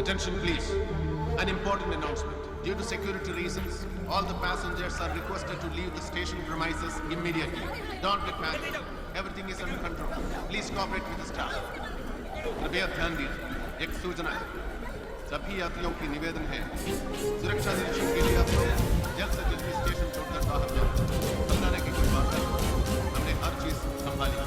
Speaker 7: Attention please. An important announcement. Due to security reasons, all the passengers are requested to leave the station premises immediately. Don't get panicked. Everything is under control. Please cooperate with the staff. कृपया ध्यान दीजिए. एक सूचना है. सभी यात्रियों की निवेदन है. सुरक्षा निरीक्षण के लिए आप लोग जल्द से जल्द स्टेशन छोड़कर बाहर जाओ. घबराने की कोई बात नहीं. हमने हर चीज संभाली.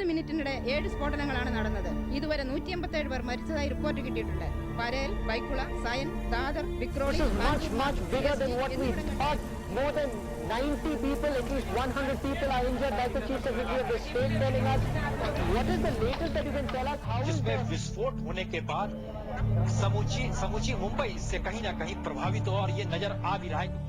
Speaker 2: മിനിറ്റിനിടെ 7 സ്ഫോടനങ്ങളാണ് നടന്നത്. ഇതുവരെ 157 പേർ മരിച്ചതായി റിപ്പോർട്ട് കിട്ടിയിട്ടുണ്ട്. പരേൽ, ബൈക്കുള, സയൻ, Dadar, Vikhroli.
Speaker 13: More than 90 people, at least 100 people are injured, like the Chief Secretary of the State telling us. What is the latest that you can tell us? How is the
Speaker 23: विस्फोट होने के बाद समूची मुंबई इससे कहीं ना कहीं प्रभावित हो और ये नजर आ भी रहा है